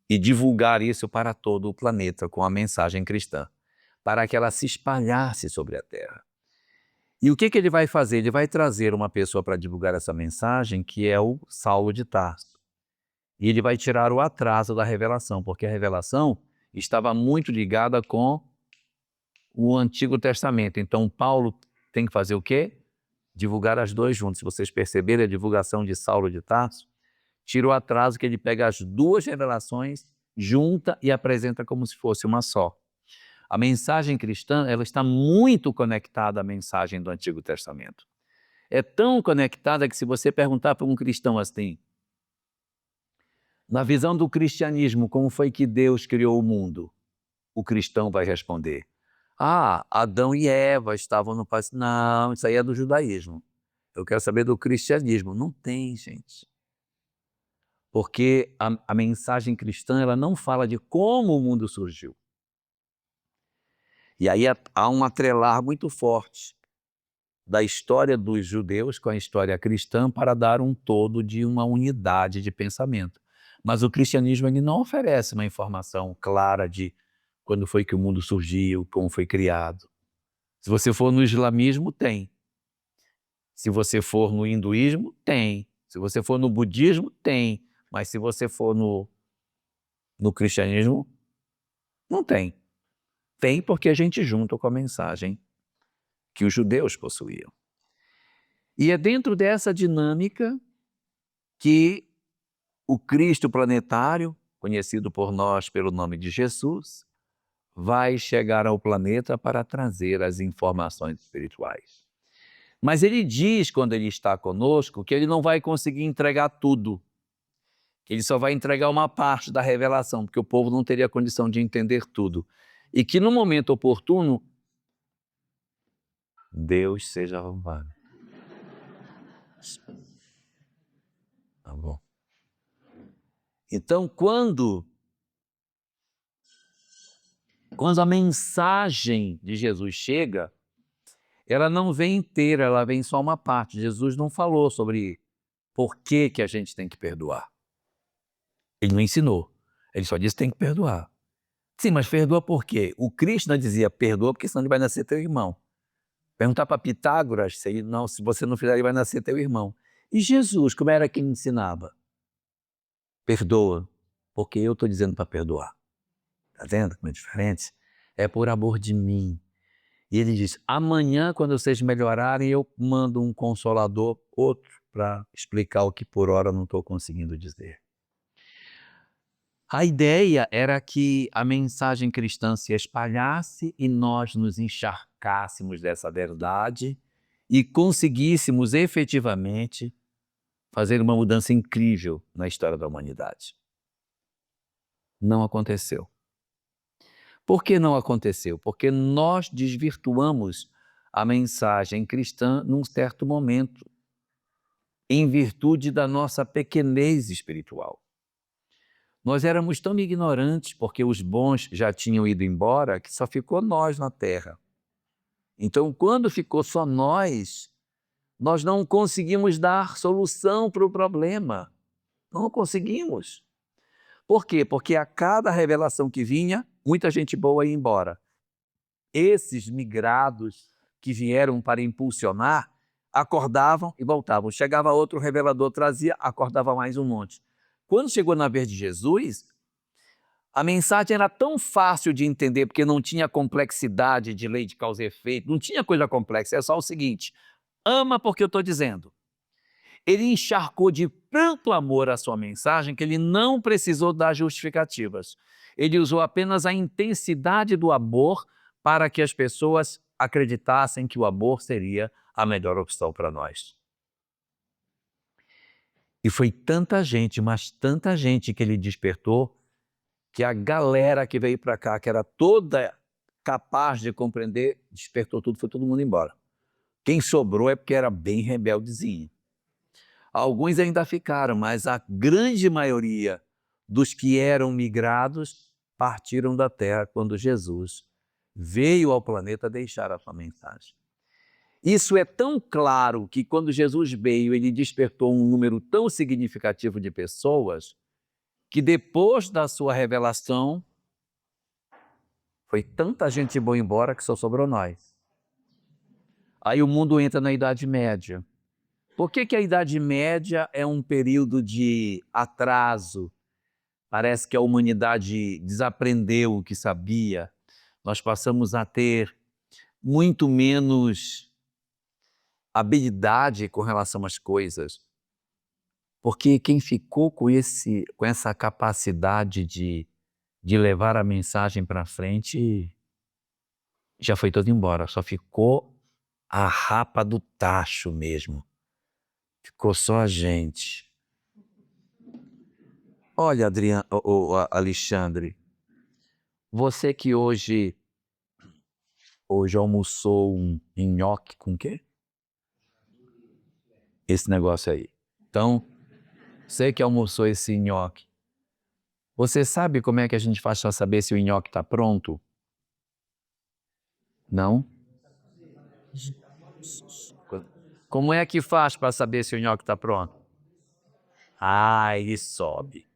e divulgar isso para todo o planeta com a mensagem cristã, para que ela se espalhasse sobre a Terra. E o que ele vai fazer? Ele vai trazer uma pessoa para divulgar essa mensagem, que é o Saulo de Tarso. E ele vai tirar o atraso da revelação, porque a revelação estava muito ligada com o Antigo Testamento. Então Paulo tem que fazer o quê? Divulgar as duas juntas. Se vocês perceberem, a divulgação de Saulo de Tarso tira o atraso, que ele pega as duas revelações, junta e apresenta como se fosse uma só. A mensagem cristã, ela está muito conectada à mensagem do Antigo Testamento. É tão conectada que, se você perguntar para um cristão assim, na visão do cristianismo, como foi que Deus criou o mundo? O cristão vai responder: Adão e Eva estavam no passado. Não, isso aí é do judaísmo. Eu quero saber do cristianismo. Não tem, gente. Porque a mensagem cristã, ela não fala de como o mundo surgiu. E aí há um atrelar muito forte da história dos judeus com a história cristã para dar um todo de uma unidade de pensamento. Mas o cristianismo, ele não oferece uma informação clara de quando foi que o mundo surgiu, como foi criado. Se você for no islamismo, tem. Se você for no hinduísmo, tem. Se você for no budismo, tem. Mas se você for no cristianismo, não tem. Tem porque a gente junta com a mensagem que os judeus possuíam. E é dentro dessa dinâmica que o Cristo planetário, conhecido por nós pelo nome de Jesus, vai chegar ao planeta para trazer as informações espirituais. Mas ele diz, quando ele está conosco, que ele não vai conseguir entregar tudo, que ele só vai entregar uma parte da revelação, porque o povo não teria condição de entender tudo. E que no momento oportuno, Deus seja louvado. Tá bom. Então, quando a mensagem de Jesus chega, ela não vem inteira, ela vem só uma parte. Jesus não falou sobre por que a gente tem que perdoar. Ele não ensinou. Ele só disse que tem que perdoar. Sim, mas perdoa por quê? O Krishna dizia: perdoa porque senão ele vai nascer teu irmão. Perguntar para Pitágoras, se você não fizer, ele vai nascer teu irmão. E Jesus, como era que ele ensinava? Perdoa, porque eu estou dizendo para perdoar. Está vendo como é diferente? É por amor de mim. E ele diz: amanhã, quando vocês melhorarem, eu mando um consolador, outro, para explicar o que por hora eu não estou conseguindo dizer. A ideia era que a mensagem cristã se espalhasse e nós nos encharcássemos dessa verdade e conseguíssemos efetivamente fazer uma mudança incrível na história da humanidade. Não aconteceu. Por que não aconteceu? Porque nós desvirtuamos a mensagem cristã num certo momento, em virtude da nossa pequenez espiritual. Nós éramos tão ignorantes, porque os bons já tinham ido embora, que só ficou nós na Terra. Então, quando ficou só nós não conseguimos dar solução para o problema. Não conseguimos. Por quê? Porque a cada revelação que vinha, muita gente boa ia embora. Esses migrados que vieram para impulsionar, acordavam e voltavam. Chegava outro revelador, trazia, acordava mais um monte. Quando chegou na vez de Jesus, A mensagem era tão fácil de entender, porque não tinha complexidade de lei de causa e efeito, não tinha coisa complexa, é só o seguinte: ama porque eu estou dizendo. Ele encharcou de tanto amor a sua mensagem que ele não precisou dar justificativas. Ele usou apenas a intensidade do amor para que as pessoas acreditassem que o amor seria a melhor opção para nós. E foi tanta gente, mas tanta gente que ele despertou, que a galera que veio para cá, que era toda capaz de compreender, despertou tudo, foi todo mundo embora. Quem sobrou é porque era bem rebeldezinho. Alguns ainda ficaram, mas a grande maioria dos que eram migrados partiram da terra quando Jesus veio ao planeta deixar a sua mensagem. Isso é tão claro que quando Jesus veio, ele despertou um número tão significativo de pessoas que depois da sua revelação, foi tanta gente boa embora que só sobrou nós. Aí o mundo entra na Idade Média. Por que a Idade Média é um período de atraso? Parece que a humanidade desaprendeu o que sabia. Nós passamos a ter muito menos habilidade com relação às coisas. Porque quem ficou com essa capacidade de levar a mensagem para frente já foi todo embora. Só ficou a rapa do tacho mesmo. Ficou só a gente. Olha, Adriano, Alexandre, você que hoje almoçou um nhoque com o quê? Esse negócio aí. Então, você que almoçou esse nhoque, você sabe como é que a gente faz para saber se o nhoque está pronto? Não? Como é que faz para saber se o nhoque está pronto? Ah, ele sobe.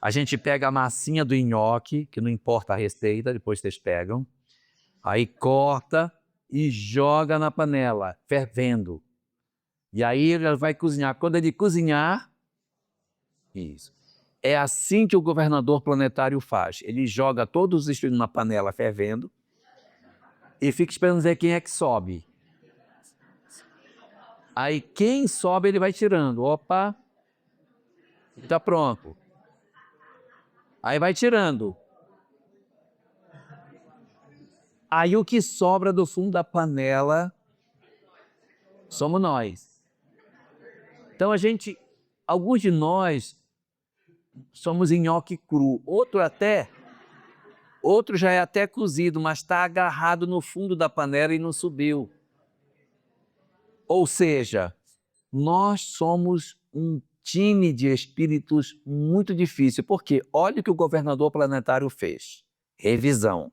A gente pega a massinha do nhoque, que não importa a receita, depois vocês pegam, aí corta e joga na panela, fervendo. E aí ele vai cozinhar. Quando ele cozinhar, isso. É assim que o governador planetário faz. Ele joga todos os estudos na panela fervendo e fica esperando ver quem é que sobe. Aí quem sobe ele vai tirando. Opa, tá pronto. Aí vai tirando. Aí o que sobra do fundo da panela somos nós. Então alguns de nós somos nhoque cru, outro já é até cozido, mas está agarrado no fundo da panela e não subiu. Ou seja, nós somos um time de espíritos muito difícil, porque olha o que o governador planetário fez, revisão.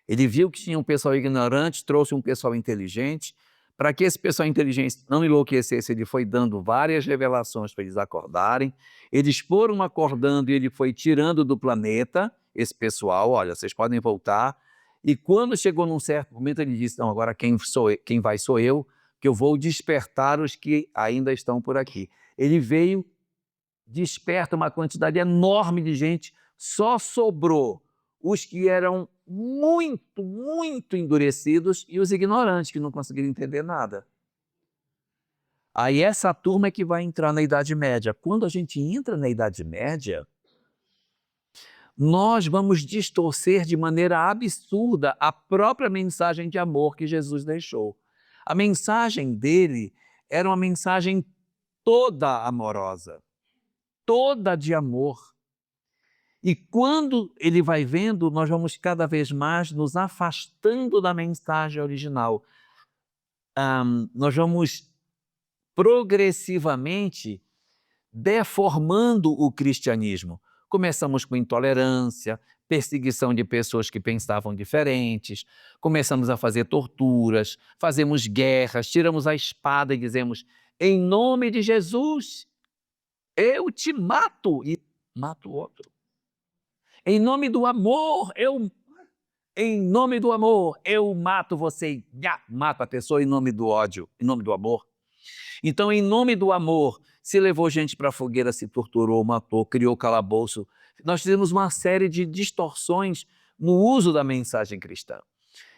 Ele viu que tinha um pessoal ignorante, trouxe um pessoal inteligente. Para que esse pessoal inteligente não enlouquecesse, ele foi dando várias revelações para eles acordarem. Eles foram acordando e ele foi tirando do planeta esse pessoal, olha, vocês podem voltar. E quando chegou num certo momento, ele disse, não, agora quem vai sou eu, que eu vou despertar os que ainda estão por aqui. Ele veio, desperta uma quantidade enorme de gente, só sobrou os que eram muito, muito endurecidos e os ignorantes, que não conseguiram entender nada. Aí essa turma é que vai entrar na Idade Média. Quando a gente entra na Idade Média, nós vamos distorcer de maneira absurda a própria mensagem de amor que Jesus deixou. A mensagem dele era uma mensagem toda amorosa, toda de amor. E quando ele vai vendo, nós vamos cada vez mais nos afastando da mensagem original. Nós vamos progressivamente deformando o cristianismo. Começamos com intolerância, perseguição de pessoas que pensavam diferentes, começamos a fazer torturas, fazemos guerras, tiramos a espada e dizemos, em nome de Jesus, eu te mato e mato o outro. Em nome do amor, eu mato você e mato a pessoa em nome do ódio, em nome do amor. Então, em nome do amor, se levou gente para a fogueira, se torturou, matou, criou calabouço. Nós fizemos uma série de distorções no uso da mensagem cristã.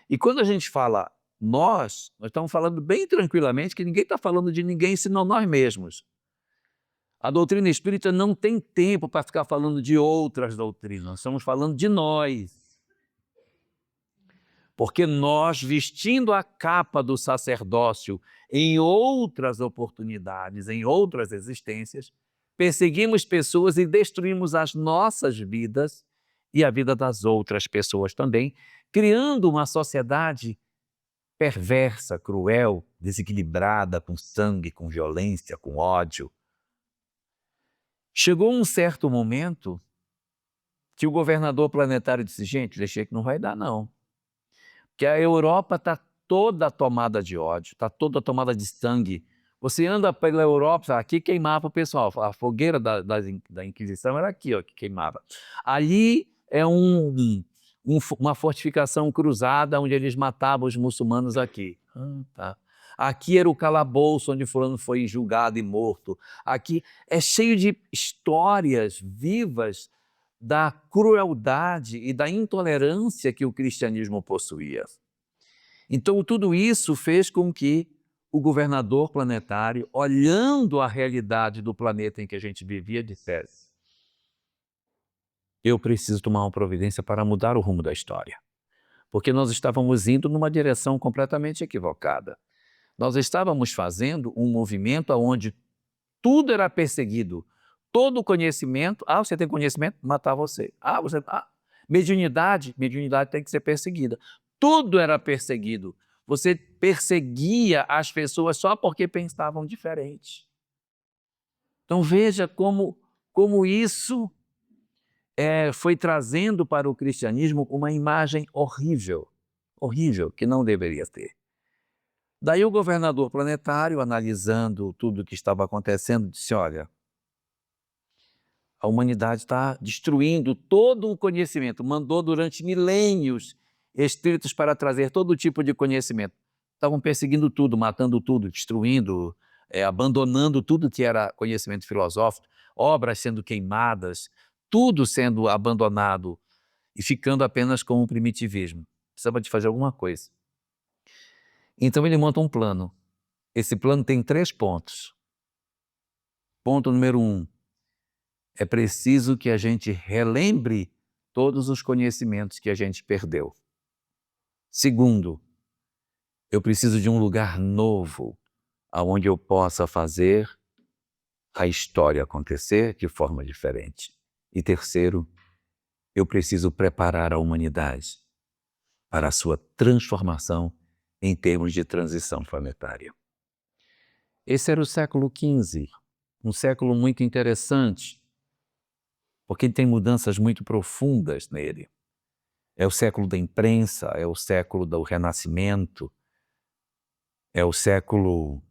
E quando a gente fala nós estamos falando bem tranquilamente que ninguém está falando de ninguém senão nós mesmos. A doutrina espírita não tem tempo para ficar falando de outras doutrinas, nós estamos falando de nós. Porque nós, vestindo a capa do sacerdócio em outras oportunidades, em outras existências, perseguimos pessoas e destruímos as nossas vidas e a vida das outras pessoas também, criando uma sociedade perversa, cruel, desequilibrada, com sangue, com violência, com ódio. Chegou um certo momento que o governador planetário disse, gente, deixei que não vai dar não. Que a Europa está toda tomada de ódio, está toda tomada de sangue. Você anda pela Europa, aqui queimava o pessoal, a fogueira da Inquisição era aqui, ó, que queimava. Ali é uma fortificação cruzada onde eles matavam os muçulmanos aqui. Tá. Aqui era o calabouço onde fulano foi julgado e morto. Aqui é cheio de histórias vivas da crueldade e da intolerância que o cristianismo possuía. Então, tudo isso fez com que o governador planetário, olhando a realidade do planeta em que a gente vivia, dissesse: eu preciso tomar uma providência para mudar o rumo da história. Porque nós estávamos indo numa direção completamente equivocada. Nós estávamos fazendo um movimento onde tudo era perseguido. Todo conhecimento, você tem conhecimento? Matar você. Mediunidade tem que ser perseguida. Tudo era perseguido. Você perseguia as pessoas só porque pensavam diferente. Então veja como isso foi trazendo para o cristianismo uma imagem horrível, que não deveria ter. Daí o governador planetário, analisando tudo o que estava acontecendo, disse, olha, a humanidade está destruindo todo o conhecimento, mandou durante milênios espíritos para trazer todo tipo de conhecimento. Estavam perseguindo tudo, matando tudo, destruindo, abandonando tudo que era conhecimento filosófico, obras sendo queimadas, tudo sendo abandonado e ficando apenas com o primitivismo. Precisava de fazer alguma coisa. Então ele monta um plano. Esse plano tem 3 pontos. Ponto número 1. É preciso que a gente relembre todos os conhecimentos que a gente perdeu. Segundo, eu preciso de um lugar novo, onde eu possa fazer a história acontecer de forma diferente. E terceiro, eu preciso preparar a humanidade para a sua transformação em termos de transição planetária. Esse era o século XV, um século muito interessante, porque tem mudanças muito profundas nele. É o século da imprensa, é o século do Renascimento, é o século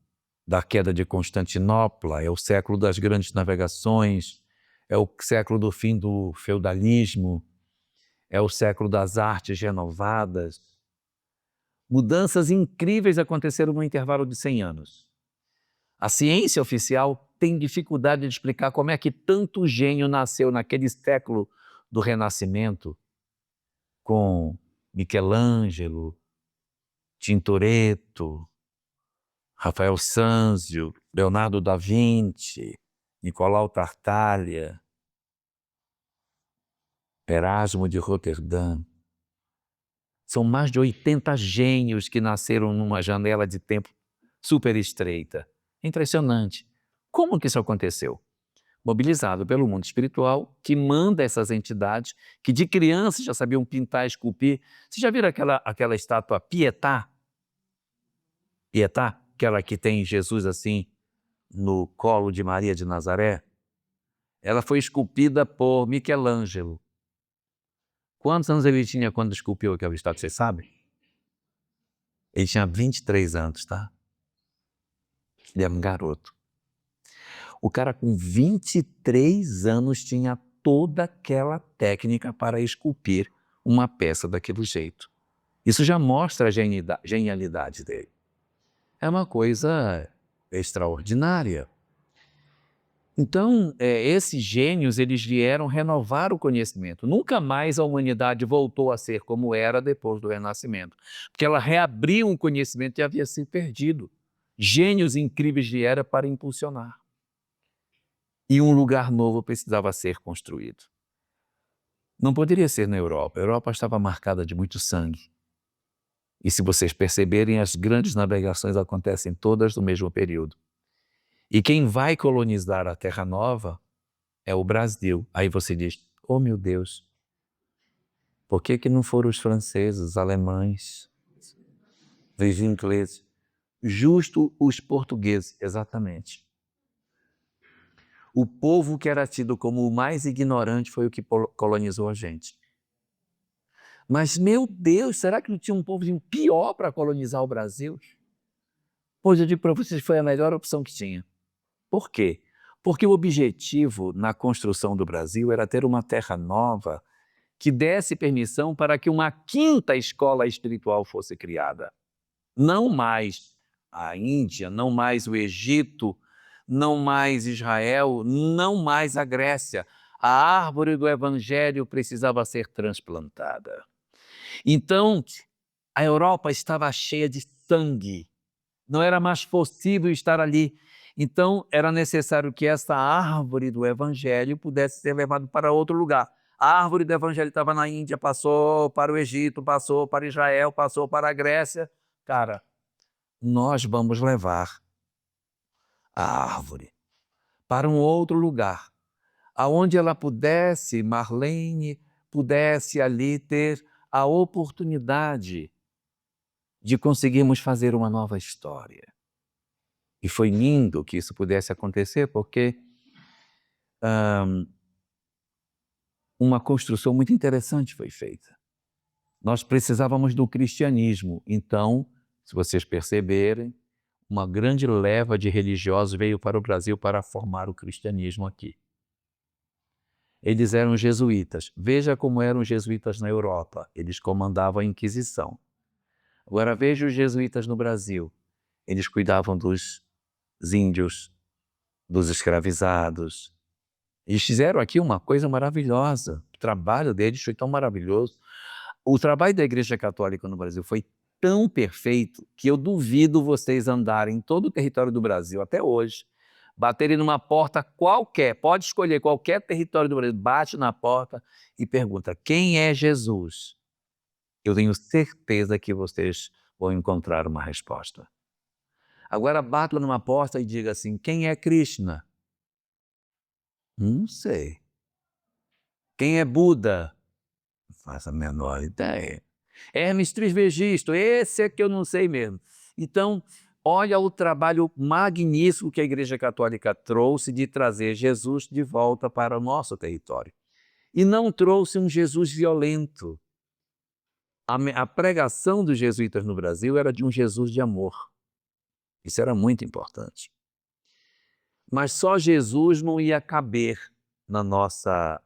da queda de Constantinopla, é o século das grandes navegações, é o século do fim do feudalismo, é o século das artes renovadas. Mudanças incríveis aconteceram no intervalo de 100 anos. A ciência oficial tem dificuldade de explicar como é que tanto gênio nasceu naquele século do Renascimento, com Michelangelo, Tintoretto, Rafael Sanzio, Leonardo da Vinci, Nicolau Tartaglia, Erasmo de Roterdã. São mais de 80 gênios que nasceram numa janela de tempo super estreita. Impressionante. Como que isso aconteceu? Mobilizado pelo mundo espiritual, que manda essas entidades, que de criança já sabiam pintar, esculpir. Vocês já viram aquela estátua Pietà? Pietà, aquela que tem Jesus assim, no colo de Maria de Nazaré? Ela foi esculpida por Michelangelo. Quantos anos ele tinha quando esculpiu aquela estátua, vocês sabem? Ele tinha 23 anos, tá? Ele era um garoto. O cara com 23 anos tinha toda aquela técnica para esculpir uma peça daquele jeito. Isso já mostra a genialidade dele. É uma coisa extraordinária. Então, esses gênios, eles vieram renovar o conhecimento. Nunca mais a humanidade voltou a ser como era depois do Renascimento, porque ela reabriu um conhecimento que havia sido perdido. Gênios incríveis vieram para impulsionar. E um lugar novo precisava ser construído. Não poderia ser na Europa. A Europa estava marcada de muito sangue. E se vocês perceberem, as grandes navegações acontecem todas no mesmo período. E quem vai colonizar a Terra Nova é o Brasil. Aí você diz, oh meu Deus, por que não foram os franceses, os alemães, os ingleses? Justo os portugueses, exatamente. O povo que era tido como o mais ignorante foi o que colonizou a gente. Mas, meu Deus, será que não tinha um povozinho pior para colonizar o Brasil? Pois eu digo para vocês, foi a melhor opção que tinha. Por quê? Porque o objetivo na construção do Brasil era ter uma terra nova que desse permissão para que uma quinta escola espiritual fosse criada. Não mais a Índia, não mais o Egito, não mais Israel, não mais a Grécia. A árvore do Evangelho precisava ser transplantada. Então, a Europa estava cheia de sangue. Não era mais possível estar ali. Então, era necessário que essa árvore do Evangelho pudesse ser levada para outro lugar. A árvore do Evangelho estava na Índia, passou para o Egito, passou para Israel, passou para a Grécia. Cara, nós vamos levar a árvore para um outro lugar, aonde ela pudesse, Marlene, pudesse ali ter a oportunidade de conseguirmos fazer uma nova história. E foi lindo que isso pudesse acontecer, porque uma construção muito interessante foi feita. Nós precisávamos do cristianismo, então, se vocês perceberem, uma grande leva de religiosos veio para o Brasil para formar o cristianismo aqui. Eles eram jesuítas. Veja como eram os jesuítas na Europa. Eles comandavam a Inquisição. Agora veja os jesuítas no Brasil. Eles cuidavam dos índios, dos escravizados. Eles fizeram aqui uma coisa maravilhosa. O trabalho deles foi tão maravilhoso. O trabalho da Igreja Católica no Brasil foi tão perfeito que eu duvido vocês andarem em todo o território do Brasil até hoje, baterem numa porta qualquer, pode escolher qualquer território do Brasil, bate na porta e pergunta, quem é Jesus? Eu tenho certeza que vocês vão encontrar uma resposta. Agora bata numa porta e diga assim, quem é Krishna? Não sei. Quem é Buda? Não faço a menor ideia. Hermes Trismegisto, esse é que eu não sei mesmo. Então, olha o trabalho magnífico que a Igreja Católica trouxe de trazer Jesus de volta para o nosso território. E não trouxe um Jesus violento. A pregação dos jesuítas no Brasil era de um Jesus de amor. Isso era muito importante. Mas só Jesus não ia caber na nossa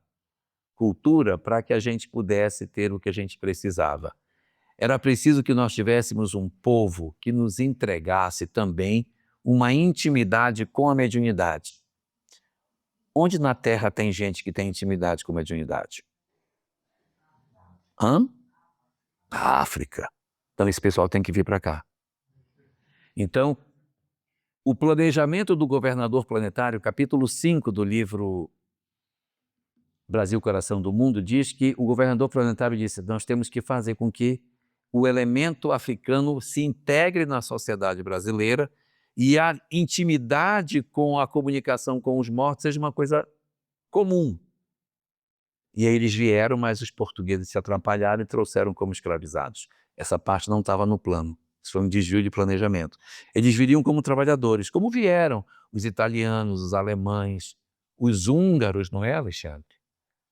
cultura para que a gente pudesse ter o que a gente precisava. Era preciso que nós tivéssemos um povo que nos entregasse também uma intimidade com a mediunidade. Onde na Terra tem gente que tem intimidade com a mediunidade? A África. Então esse pessoal tem que vir para cá. Então, o planejamento do governador planetário, capítulo 5 do livro Brasil, Coração do Mundo, diz que o governador planetário disse, nós temos que fazer com que o elemento africano se integre na sociedade brasileira e a intimidade com a comunicação com os mortos seja uma coisa comum. E aí eles vieram, mas os portugueses se atrapalharam e trouxeram como escravizados. Essa parte não estava no plano. Isso foi um desvio de planejamento. Eles viriam como trabalhadores, como vieram os italianos, os alemães, os húngaros, não é, Alexandre?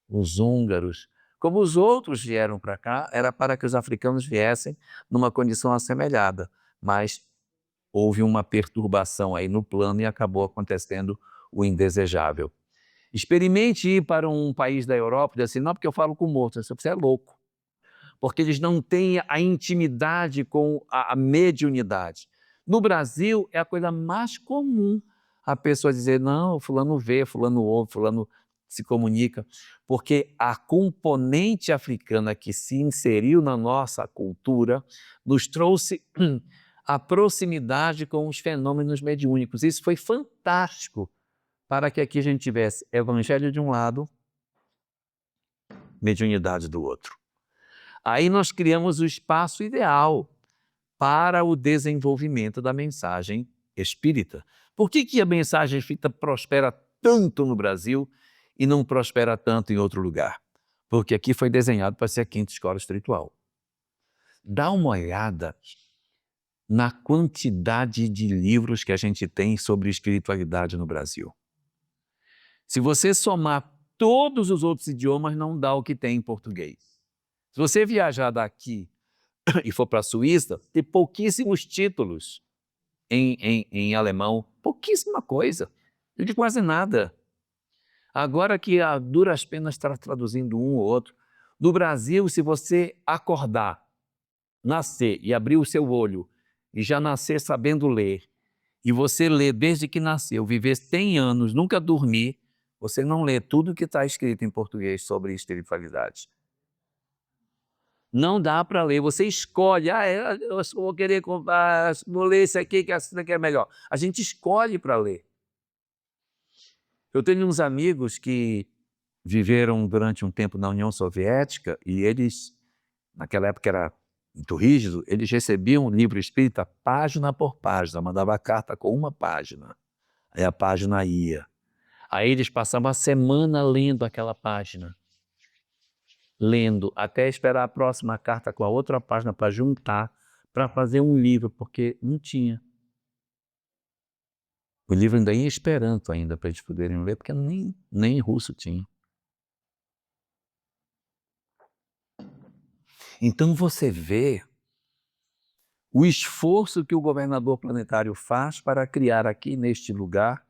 Os húngaros, como os outros vieram para cá, era para que os africanos viessem numa condição assemelhada, mas houve uma perturbação aí no plano e acabou acontecendo o indesejável. Experimente ir para um país da Europa e dizer assim, não, porque eu falo com morto, você é louco, porque eles não têm a intimidade com a mediunidade. No Brasil é a coisa mais comum. a pessoa dizer, não, fulano vê, fulano ouve, fulano se comunica, porque a componente africana que se inseriu na nossa cultura nos trouxe a proximidade com os fenômenos mediúnicos. Isso foi fantástico para que aqui a gente tivesse evangelho de um lado, mediunidade do outro. Aí nós criamos o espaço ideal para o desenvolvimento da mensagem espírita. Por que a mensagem espírita prospera tanto no Brasil e não prospera tanto em outro lugar? Porque aqui foi desenhado para ser a quinta escola espiritual. Dá uma olhada na quantidade de livros que a gente tem sobre espiritualidade no Brasil. Se você somar todos os outros idiomas, não dá o que tem em português. Se você viajar daqui e for para a Suíça, tem pouquíssimos títulos em alemão, pouquíssima coisa, de quase nada. Agora que a duras penas está traduzindo um ou outro. No Brasil, se você acordar, nascer e abrir o seu olho e já nascer sabendo ler, e você ler desde que nasceu, viver 100 anos, nunca dormir, você não lê tudo que está escrito em português sobre espiritualidade. Não dá para ler, você escolhe, eu vou querer comprar, vou ler esse aqui, que esse daqui é melhor. A gente escolhe para ler. Eu tenho uns amigos que viveram durante um tempo na União Soviética e eles, naquela época era muito rígido, eles recebiam o livro espírita página por página, mandava a carta com uma página, aí a página ia. Aí eles passavam a semana lendo aquela página. Lendo, até esperar a próxima carta com a outra página para juntar, para fazer um livro, porque não tinha. O livro ainda ia em Esperanto ainda, para eles poderem ler, porque nem em russo tinha. Então você vê o esforço que o governador planetário faz para criar aqui neste lugar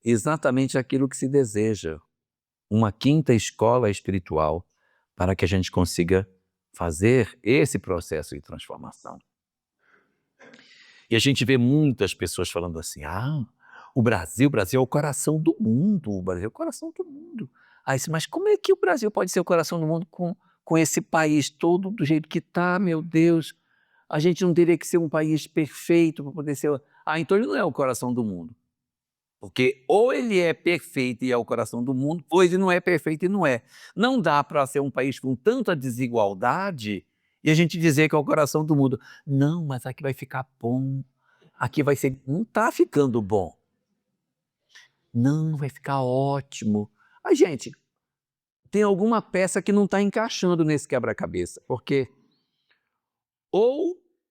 exatamente aquilo que se deseja, uma quinta escola espiritual, para que a gente consiga fazer esse processo de transformação. E a gente vê muitas pessoas falando assim, o Brasil é o coração do mundo, o Brasil é o coração do mundo. Mas como é que o Brasil pode ser o coração do mundo com esse país todo do jeito que está, meu Deus? A gente não teria que ser um país perfeito para poder ser... então ele não é o coração do mundo. Porque ou ele é perfeito e é o coração do mundo, ou ele não é perfeito e não é. Não dá para ser um país com tanta desigualdade e a gente dizer que é o coração do mundo. Não, mas aqui vai ficar bom. Aqui vai ser... Não está ficando bom. Não, vai ficar ótimo. Gente, tem alguma peça que não está encaixando nesse quebra-cabeça, porque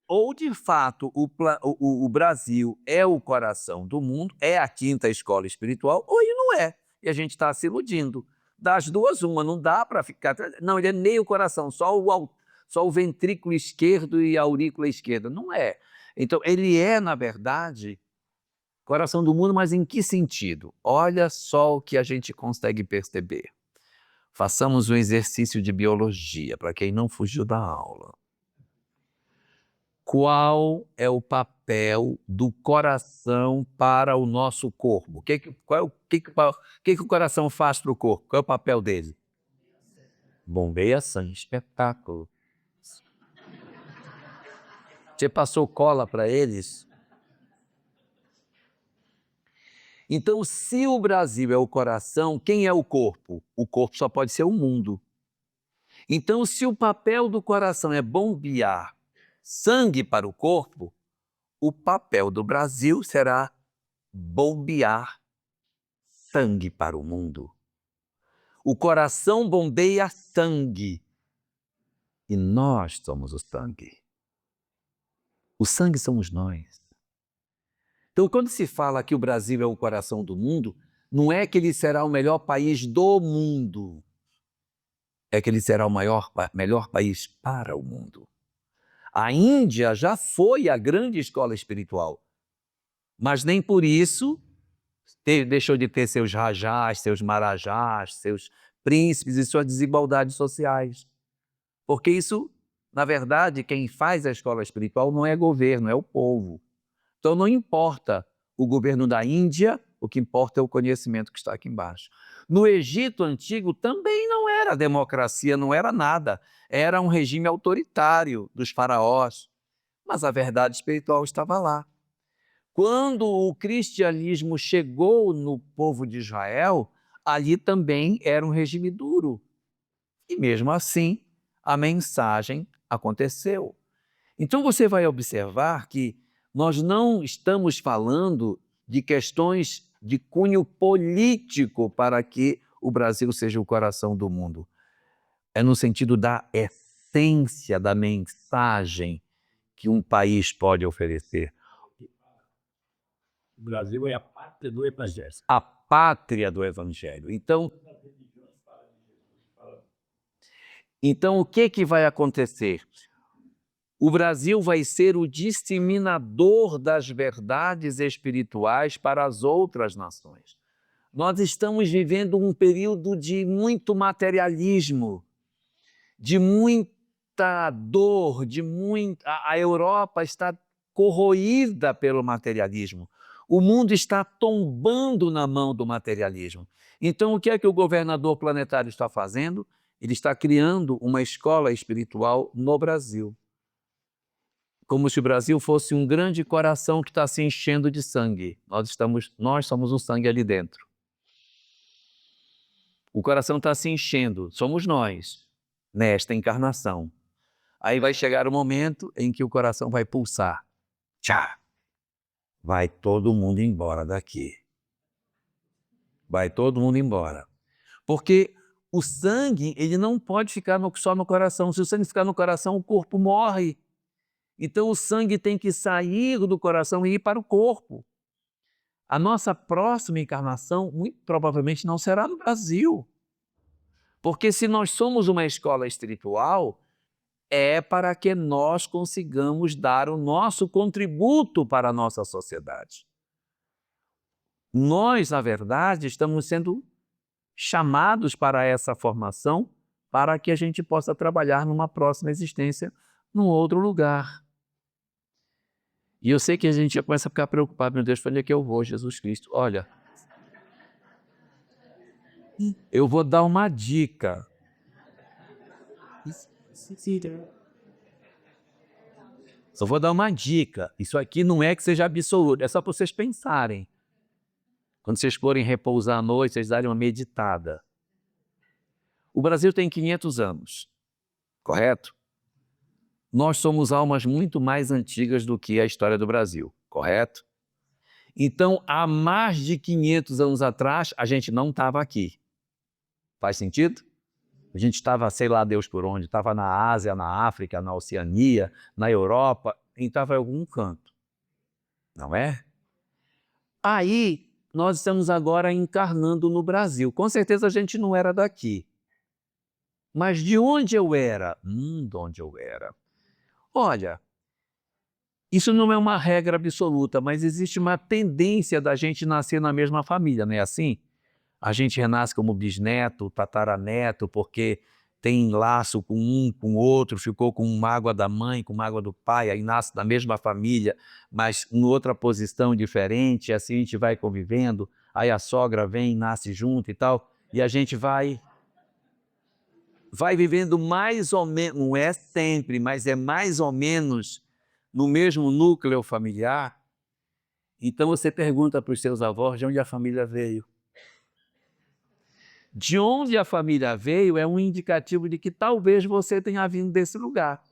ou de fato o Brasil é o coração do mundo, é a quinta escola espiritual, ou ele não é. E a gente está se iludindo. Das duas, uma, não dá para ficar... Não, ele é meio coração, só o ventrículo esquerdo e a aurícula esquerda. Não é. Então, ele é, na verdade, coração do mundo, mas em que sentido? Olha só o que a gente consegue perceber. Façamos um exercício de biologia, para quem não fugiu da aula. Qual é o papel do coração para o nosso corpo? O que o coração faz para o corpo? Qual é o papel dele? Bombeia sangue, espetáculo. Você passou cola para eles? Então, se o Brasil é o coração, quem é o corpo? O corpo só pode ser o mundo. Então, se o papel do coração é bombear sangue para o corpo, o papel do Brasil será bombear sangue para o mundo. O coração bombeia sangue e nós somos o sangue. O sangue somos nós. Então, quando se fala que o Brasil é o coração do mundo, não é que ele será o melhor país do mundo, é que ele será o melhor país para o mundo. A Índia já foi a grande escola espiritual, mas nem por isso deixou de ter seus rajás, seus marajás, seus príncipes e suas desigualdades sociais. Porque isso, na verdade, quem faz a escola espiritual não é governo, é o povo. Então não importa o governo da Índia, o que importa é o conhecimento que está aqui embaixo. No Egito Antigo também não era democracia, não era nada. Era um regime autoritário dos faraós, mas a verdade espiritual estava lá. Quando o cristianismo chegou no povo de Israel, ali também era um regime duro. E mesmo assim, a mensagem aconteceu. Então você vai observar que nós não estamos falando de questões de cunho político para que o Brasil seja o coração do mundo. É no sentido da essência da mensagem que um país pode oferecer. O Brasil é a pátria do evangelho. A pátria do Evangelho. Então o que vai acontecer? O Brasil vai ser o disseminador das verdades espirituais para as outras nações. Nós estamos vivendo um período de muito materialismo, de muita dor, a Europa está corroída pelo materialismo. O mundo está tombando na mão do materialismo. Então, o que é que o governador planetário está fazendo? Ele está criando uma escola espiritual no Brasil. Como se o Brasil fosse um grande coração que está se enchendo de sangue. Nós somos um sangue ali dentro. O coração está se enchendo, somos nós, nesta encarnação. Aí vai chegar o momento em que o coração vai pulsar. Tchá! Vai todo mundo embora daqui. Vai todo mundo embora. Porque o sangue, ele não pode ficar só no coração. Se o sangue ficar no coração, o corpo morre. Então o sangue tem que sair do coração e ir para o corpo. A nossa próxima encarnação, muito provavelmente, não será no Brasil. Porque se nós somos uma escola espiritual, é para que nós consigamos dar o nosso contributo para a nossa sociedade. Nós, na verdade, estamos sendo chamados para essa formação para que a gente possa trabalhar numa próxima existência, num outro lugar. E eu sei que a gente já começa a ficar preocupado, meu Deus, para onde é que eu vou, Jesus Cristo? Olha, eu vou dar uma dica. Só vou dar uma dica. Isso aqui não é que seja absoluto, é só para vocês pensarem. Quando vocês forem repousar à noite, vocês darem uma meditada. O Brasil tem 500 anos, correto? Nós somos almas muito mais antigas do que a história do Brasil, correto? Então, há mais de 500 anos atrás, a gente não estava aqui. Faz sentido? A gente estava, sei lá Deus por onde, estava na Ásia, na África, na Oceania, na Europa, estava em algum canto, não é? Aí, nós estamos agora encarnando no Brasil. Com certeza a gente não era daqui. Mas de onde eu era? De onde eu era? Olha, isso não é uma regra absoluta, mas existe uma tendência da gente nascer na mesma família, não é assim? A gente renasce como bisneto, tataraneto, porque tem laço com um, com outro, ficou com mágoa da mãe, com mágoa do pai, aí nasce da mesma família, mas em outra posição diferente, assim a gente vai convivendo, aí a sogra vem, nasce junto e tal, e a gente vai vivendo mais ou menos, não é sempre, mas é mais ou menos no mesmo núcleo familiar. Então você pergunta para os seus avós de onde a família veio. De onde a família veio é um indicativo de que talvez você tenha vindo desse lugar.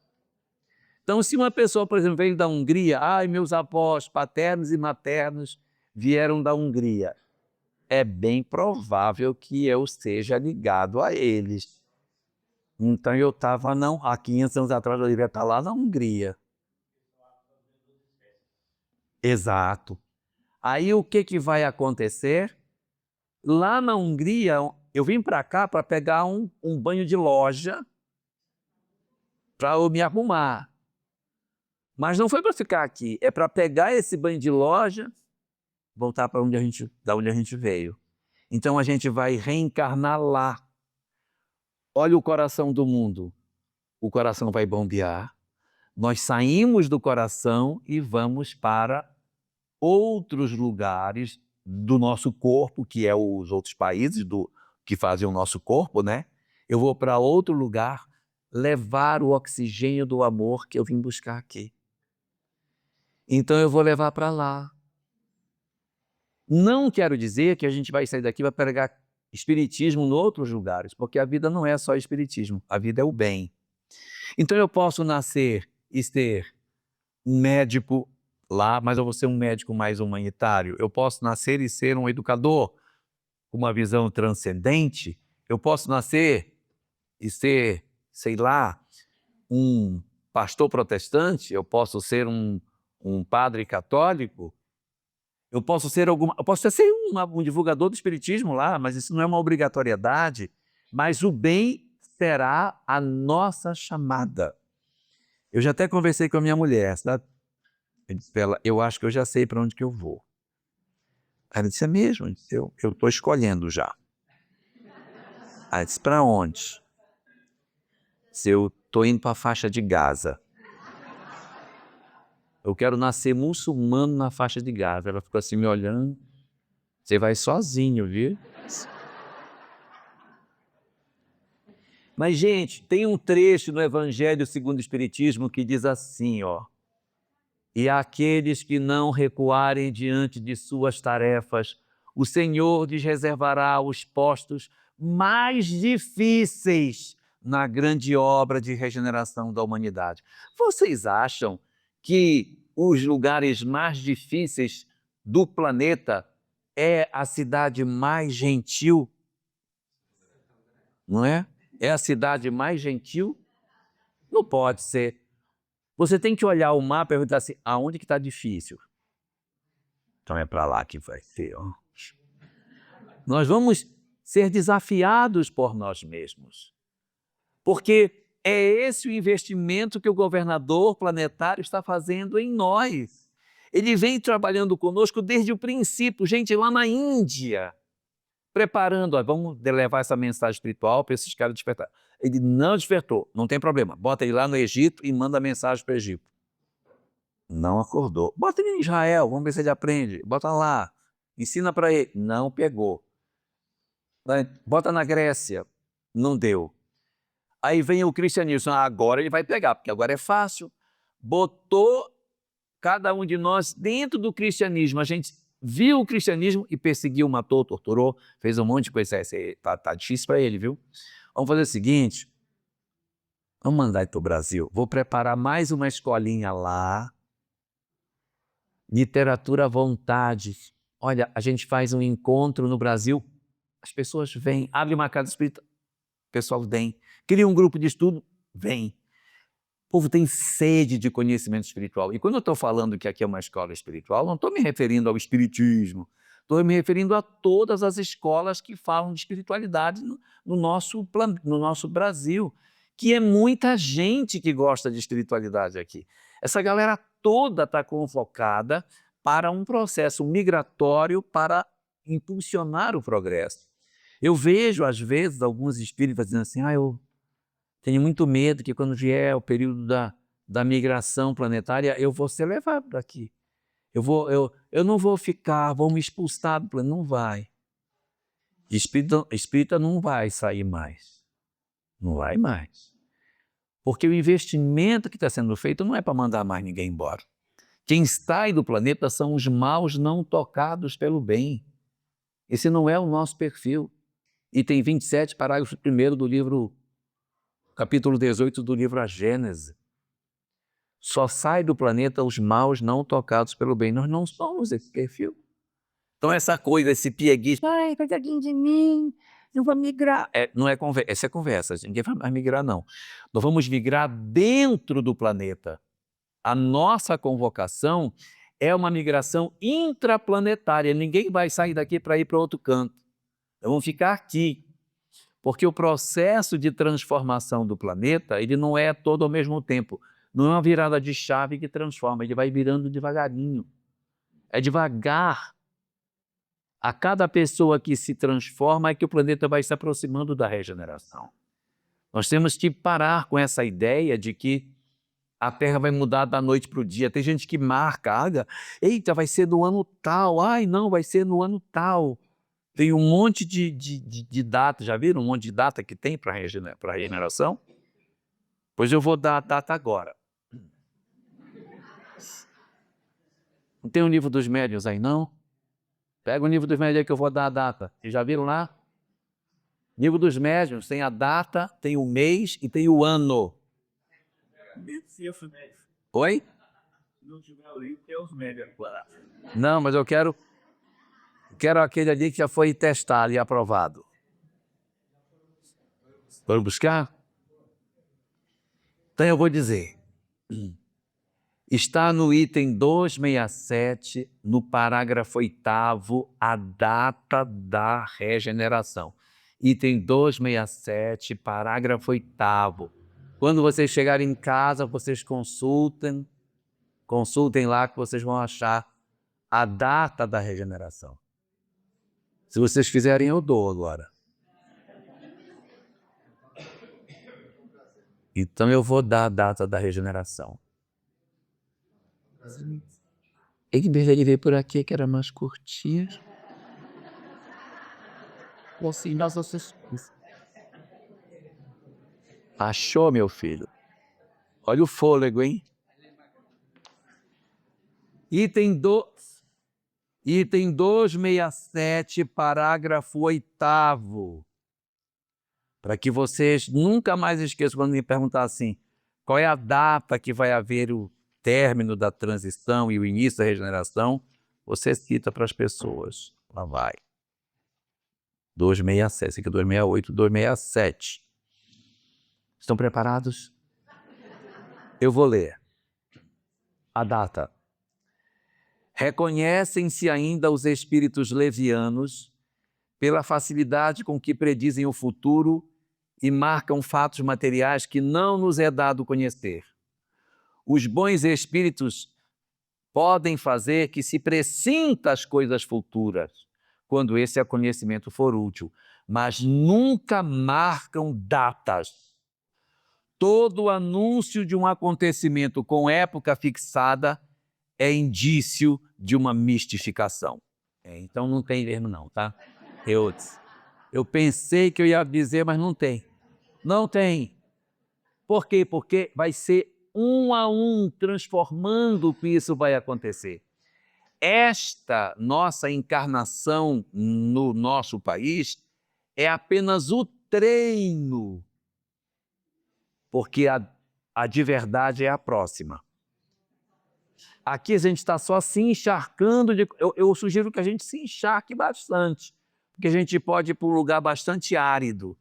Então, se uma pessoa, por exemplo, veio da Hungria, meus avós paternos e maternos vieram da Hungria, é bem provável que eu seja ligado a eles. Então eu estava, há 500 anos atrás eu devia estar lá na Hungria. Exato. Aí o que vai acontecer? Lá na Hungria, eu vim para cá para pegar um banho de loja para eu me arrumar. Mas não foi para ficar aqui, é para pegar esse banho de loja, voltar para da onde a gente veio. Então a gente vai reencarnar lá. Olha o coração do mundo. O coração vai bombear. Nós saímos do coração e vamos para outros lugares do nosso corpo, que é os outros países que fazem o nosso corpo, né? Eu vou para outro lugar levar o oxigênio do amor que eu vim buscar aqui. Então eu vou levar para lá. Não quero dizer que a gente vai sair daqui e vai pregar espiritismo em outros lugares, porque a vida não é só espiritismo, a vida é o bem. Então eu posso nascer e ser um médico lá, mas eu vou ser um médico mais humanitário. Eu posso nascer e ser um educador com uma visão transcendente. Eu posso nascer e ser, sei lá, um pastor protestante. Eu posso ser um padre católico. Eu posso ser um divulgador do espiritismo lá, mas isso não é uma obrigatoriedade. Mas o bem será a nossa chamada. Eu já até conversei com a minha mulher, sabe? Eu disse para ela, eu acho que eu já sei para onde que eu vou. Ela disse, é mesmo? Eu disse, eu estou escolhendo já. Ela disse, para onde? Se eu estou indo para a faixa de Gaza. Eu quero nascer muçulmano na faixa de Gaza. Ela ficou assim me olhando. Você vai sozinho, viu? Mas, gente, tem um trecho no Evangelho segundo o Espiritismo que diz assim, ó. E àqueles que não recuarem diante de suas tarefas, o Senhor lhes reservará os postos mais difíceis na grande obra de regeneração da humanidade. Vocês acham que os lugares mais difíceis do planeta é a cidade mais gentil? Não é? É a cidade mais gentil? Não pode ser. Você tem que olhar o mapa e perguntar assim, aonde que está difícil? Então é para lá que vai ser. Ó. Nós vamos ser desafiados por nós mesmos. Porque é esse o investimento que o governador planetário está fazendo em nós. Ele vem trabalhando conosco desde o princípio, gente, lá na Índia, preparando, ó, vamos levar essa mensagem espiritual para esses caras despertar. Ele não despertou, não tem problema, bota ele lá no Egito e manda a mensagem para o Egito. Não acordou. Bota ele em Israel, vamos ver se ele aprende. Bota lá, ensina para ele. Não pegou. Bota na Grécia. Não deu. Aí vem o cristianismo. Agora ele vai pegar, porque agora é fácil. Botou cada um de nós dentro do cristianismo. A gente viu o cristianismo e perseguiu, matou, torturou, fez um monte de coisa. Tá difícil para ele, viu? Vamos fazer o seguinte. Vamos mandar ele para o Brasil. Vou preparar mais uma escolinha lá. Literatura à vontade. Olha, a gente faz um encontro no Brasil, as pessoas vêm, abre uma casa espírita, o pessoal vem. Cria um grupo de estudo, vem. O povo tem sede de conhecimento espiritual. E quando eu estou falando que aqui é uma escola espiritual, não estou me referindo ao espiritismo, estou me referindo a todas as escolas que falam de espiritualidade no nosso Brasil, que é muita gente que gosta de espiritualidade aqui. Essa galera toda está convocada para um processo migratório para impulsionar o progresso. Eu vejo, às vezes, alguns espíritas dizendo assim, eu tenho muito medo que quando vier o período da migração planetária, eu vou ser levado daqui. Eu não vou ficar, vou me expulsar do planeta. Não vai. Espírita não vai sair mais. Não vai mais. Porque o investimento que está sendo feito não é para mandar mais ninguém embora. Quem sai do planeta são os maus não tocados pelo bem. Esse não é o nosso perfil. Item 27, parágrafo 1º do livro, capítulo 18 do livro A Gênese. Só sai do planeta os maus não tocados pelo bem. Nós não somos esse perfil. Então essa coisa, esse pieguismo, vai tadinho de mim, não vou migrar. Não é conversa, essa é conversa, ninguém vai migrar não. Nós vamos migrar dentro do planeta. A nossa convocação é uma migração intraplanetária. Ninguém vai sair daqui para ir para outro canto. Nós vamos ficar aqui. Porque o processo de transformação do planeta, ele não é todo ao mesmo tempo. Não é uma virada de chave que transforma, ele vai virando devagarinho. É devagar. A cada pessoa que se transforma é que o planeta vai se aproximando da regeneração. Nós temos que parar com essa ideia de que A Terra vai mudar da noite para o dia. Tem gente que marca, eita, vai ser no ano tal. Ai, não, vai ser no ano tal. Tem um monte de data, já viram um monte de data que tem para regeneração? Pois eu vou dar a data agora. Não tem o livro dos médiuns aí, não? Pega o livro dos médiuns aí que eu vou dar a data. Vocês já viram lá? Livro dos médiuns tem a data, tem o mês e tem o ano. Oi? Se não tiver o livro, tem os médios agora. Não, mas eu quero aquele ali que já foi testado e aprovado. Vamos buscar? Então eu vou dizer. Está no item 267, no parágrafo 8º, a data da regeneração. Item 267, parágrafo 8º. Quando vocês chegarem em casa, vocês consultem lá que vocês vão achar a data da regeneração. Se vocês quiserem, eu dou agora. Então eu vou dar a data da regeneração. Ele deveria ver por aqui que era mais curtinho. Achou, meu filho? Olha o fôlego, hein? Item 267, parágrafo 8º. Para que vocês nunca mais esqueçam quando me perguntar assim, qual é a data que vai haver o término da transição e o início da regeneração, você cita para as pessoas. Lá vai. 267, esse aqui é 268, 267. Estão preparados? Eu vou ler. A data. Reconhecem-se ainda os espíritos levianos pela facilidade com que predizem o futuro e marcam fatos materiais que não nos é dado conhecer. Os bons espíritos podem fazer que se pressinta as coisas futuras, quando esse conhecimento for útil, mas nunca marcam datas. Todo anúncio de um acontecimento com época fixada é indício de uma mistificação. Então não tem erro não, tá? Eu pensei que eu ia dizer, mas não tem. Não tem. Por quê? Porque vai ser um a um, transformando que isso vai acontecer. Esta nossa encarnação no nosso país é apenas o treino, porque a de verdade é a próxima. Aqui a gente está só se encharcando, eu sugiro que a gente se encharque bastante, porque a gente pode ir para um lugar bastante árido.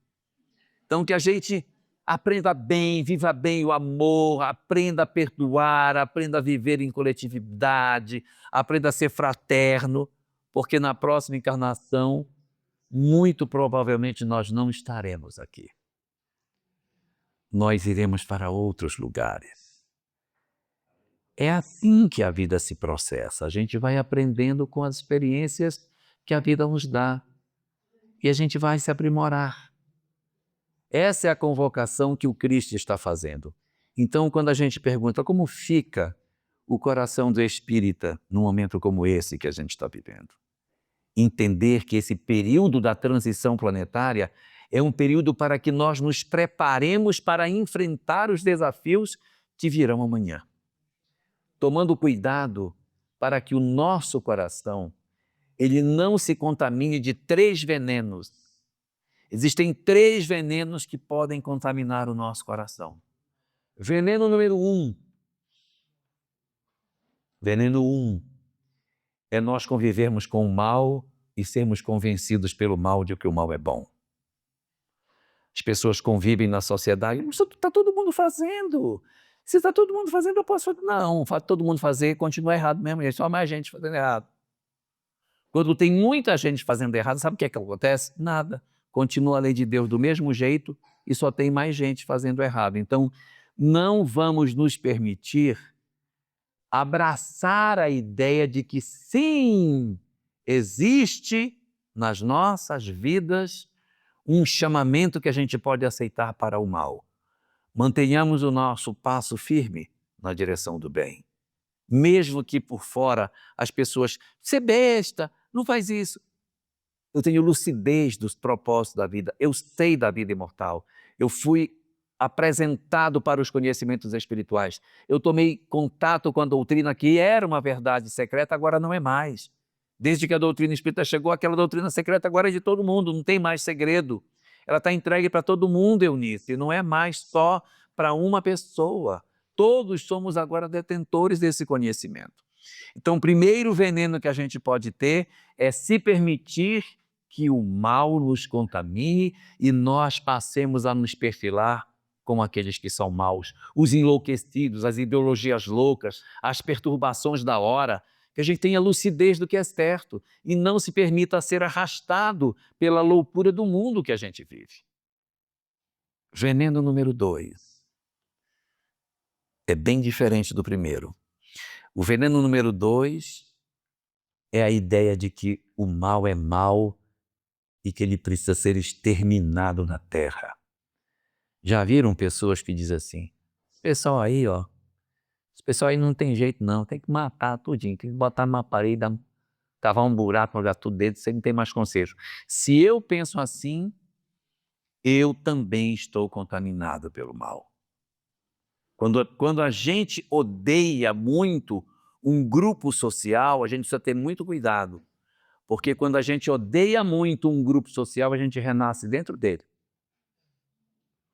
Então que a gente aprenda bem, viva bem o amor, aprenda a perdoar, aprenda a viver em coletividade, aprenda a ser fraterno, porque na próxima encarnação, muito provavelmente nós não estaremos aqui. Nós iremos para outros lugares. É assim que a vida se processa. A gente vai aprendendo com as experiências que a vida nos dá e a gente vai se aprimorar. Essa é a convocação que o Cristo está fazendo. Então, quando a gente pergunta como fica o coração do espírita num momento como esse que a gente está vivendo, entender que esse período da transição planetária é um período para que nós nos preparemos para enfrentar os desafios que virão amanhã, tomando cuidado para que o nosso coração ele não se contamine de 3 venenos. Existem 3 venenos que podem contaminar o nosso coração. Veneno número 1. Veneno 1 é nós convivermos com o mal e sermos convencidos pelo mal de que o mal é bom. As pessoas convivem na sociedade, mas está todo mundo fazendo. Se está todo mundo fazendo, eu posso fazer. Não, todo mundo fazer continua errado mesmo, é só mais gente fazendo errado. Quando tem muita gente fazendo errado, sabe o que é que acontece? Nada. Continua a lei de Deus do mesmo jeito e só tem mais gente fazendo errado. Então, não vamos nos permitir abraçar a ideia de que sim, existe nas nossas vidas um chamamento que a gente pode aceitar para o mal. Mantenhamos o nosso passo firme na direção do bem. Mesmo que por fora as pessoas, você é besta, não faz isso. Eu tenho lucidez dos propósitos da vida, eu sei da vida imortal, eu fui apresentado para os conhecimentos espirituais, eu tomei contato com a doutrina que era uma verdade secreta, agora não é mais. Desde que a doutrina espírita chegou, aquela doutrina secreta agora é de todo mundo, não tem mais segredo. Ela está entregue para todo mundo, Eunice, não é mais só para uma pessoa. Todos somos agora detentores desse conhecimento. Então, o primeiro veneno que a gente pode ter é se permitir que o mal nos contamine e nós passemos a nos perfilar como aqueles que são maus, os enlouquecidos, as ideologias loucas, as perturbações da hora, que a gente tenha lucidez do que é certo e não se permita ser arrastado pela loucura do mundo que a gente vive. Veneno número 2 é bem diferente do primeiro. O veneno número 2 é a ideia de que o mal é mal e que ele precisa ser exterminado na Terra. Já viram pessoas que dizem assim, pessoal aí, ó, esse pessoal aí não tem jeito não, tem que matar tudinho, tem que botar numa parede, cavar um buraco, jogar tudo dentro, você não tem mais conserto. Se eu penso assim, eu também estou contaminado pelo mal. Quando a gente odeia muito um grupo social, a gente precisa ter muito cuidado, porque quando a gente odeia muito um grupo social, a gente renasce dentro dele.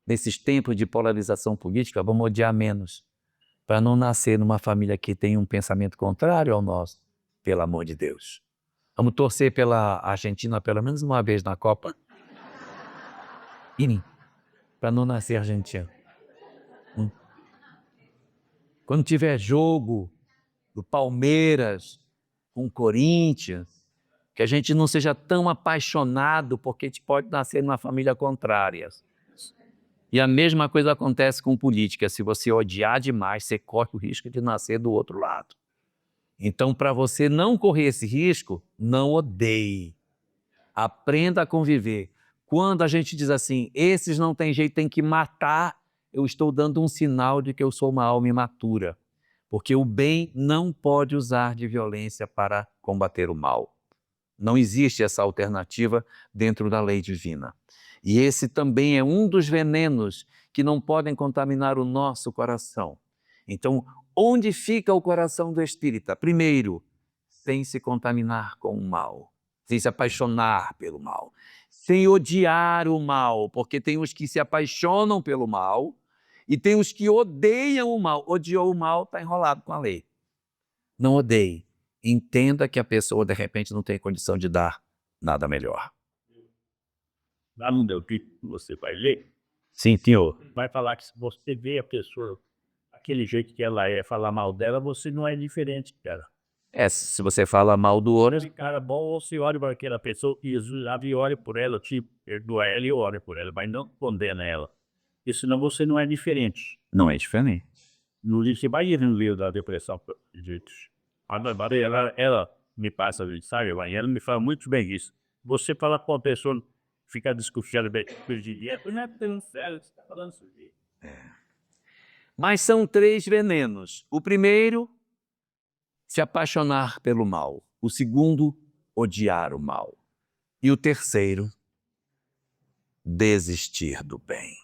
Nesses tempos de polarização política, vamos odiar menos, para não nascer numa família que tem um pensamento contrário ao nosso, pelo amor de Deus. Vamos torcer pela Argentina pelo menos uma vez na Copa, para não nascer argentino. Quando tiver jogo do Palmeiras com o Corinthians, que a gente não seja tão apaixonado, porque a gente pode nascer numa família contrária. E a mesma coisa acontece com política, se você odiar demais, você corre o risco de nascer do outro lado. Então, para você não correr esse risco, não odeie. Aprenda a conviver. Quando a gente diz assim, esses não tem jeito, tem que matar, eu estou dando um sinal de que eu sou uma alma imatura. Porque o bem não pode usar de violência para combater o mal. Não existe essa alternativa dentro da lei divina. E esse também é um dos venenos que não podem contaminar o nosso coração. Então, onde fica o coração do espírita? Primeiro, sem se contaminar com o mal, sem se apaixonar pelo mal, sem odiar o mal, porque tem os que se apaixonam pelo mal e tem os que odeiam o mal. Odiou o mal, está enrolado com a lei. Não odeie. Entenda que a pessoa, de repente, não tem condição de dar nada melhor. Lá no meu título, você vai ler, Sim, senhor. vai falar que se você vê a pessoa, aquele jeito que ela é, falar mal dela, você não é diferente, cara. Se você fala mal do outro, Esse cara bom, você olha para aquela pessoa e e olha por ela, tipo, perdoa ela e olha por ela, mas não condena ela. Porque senão você não é diferente. não é diferente. No livro, você vai ler no livro da depressão, gente. Ela me passa a mensagem, ela me fala muito bem isso. Você fala com a pessoa, ficar desconfiado de dieta, não é tão sério, você está falando isso. Mas são 3 venenos. O primeiro, se apaixonar pelo mal. O segundo, odiar o mal. E o terceiro, desistir do bem.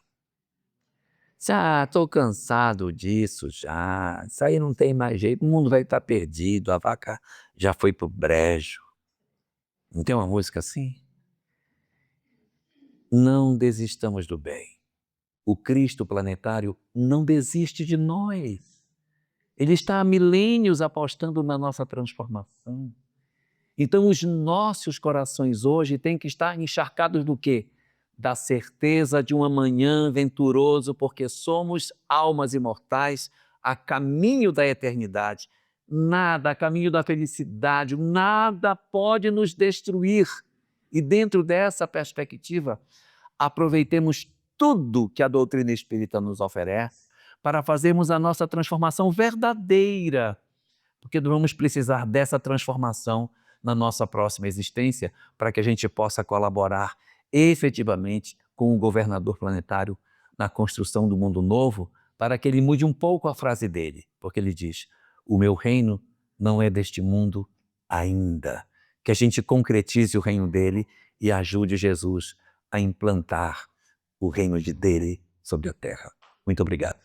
Já estou cansado disso, já. Isso aí não tem mais jeito, o mundo vai estar perdido, a vaca já foi pro brejo. Não tem uma música assim? Não desistamos do bem. O Cristo planetário não desiste de nós. Ele está há milênios apostando na nossa transformação. Então, os nossos corações hoje têm que estar encharcados do quê? Da certeza de um amanhã venturoso, porque somos almas imortais a caminho da eternidade. Nada, a caminho da felicidade, nada pode nos destruir. E dentro dessa perspectiva, aproveitemos tudo que a doutrina espírita nos oferece para fazermos a nossa transformação verdadeira, porque vamos precisar dessa transformação na nossa próxima existência para que a gente possa colaborar efetivamente com o governador planetário na construção do mundo novo para que ele mude um pouco a frase dele, porque ele diz: o meu reino não é deste mundo ainda. Que a gente concretize o reino dele e ajude Jesus a implantar o reino dele sobre a terra. Muito obrigado.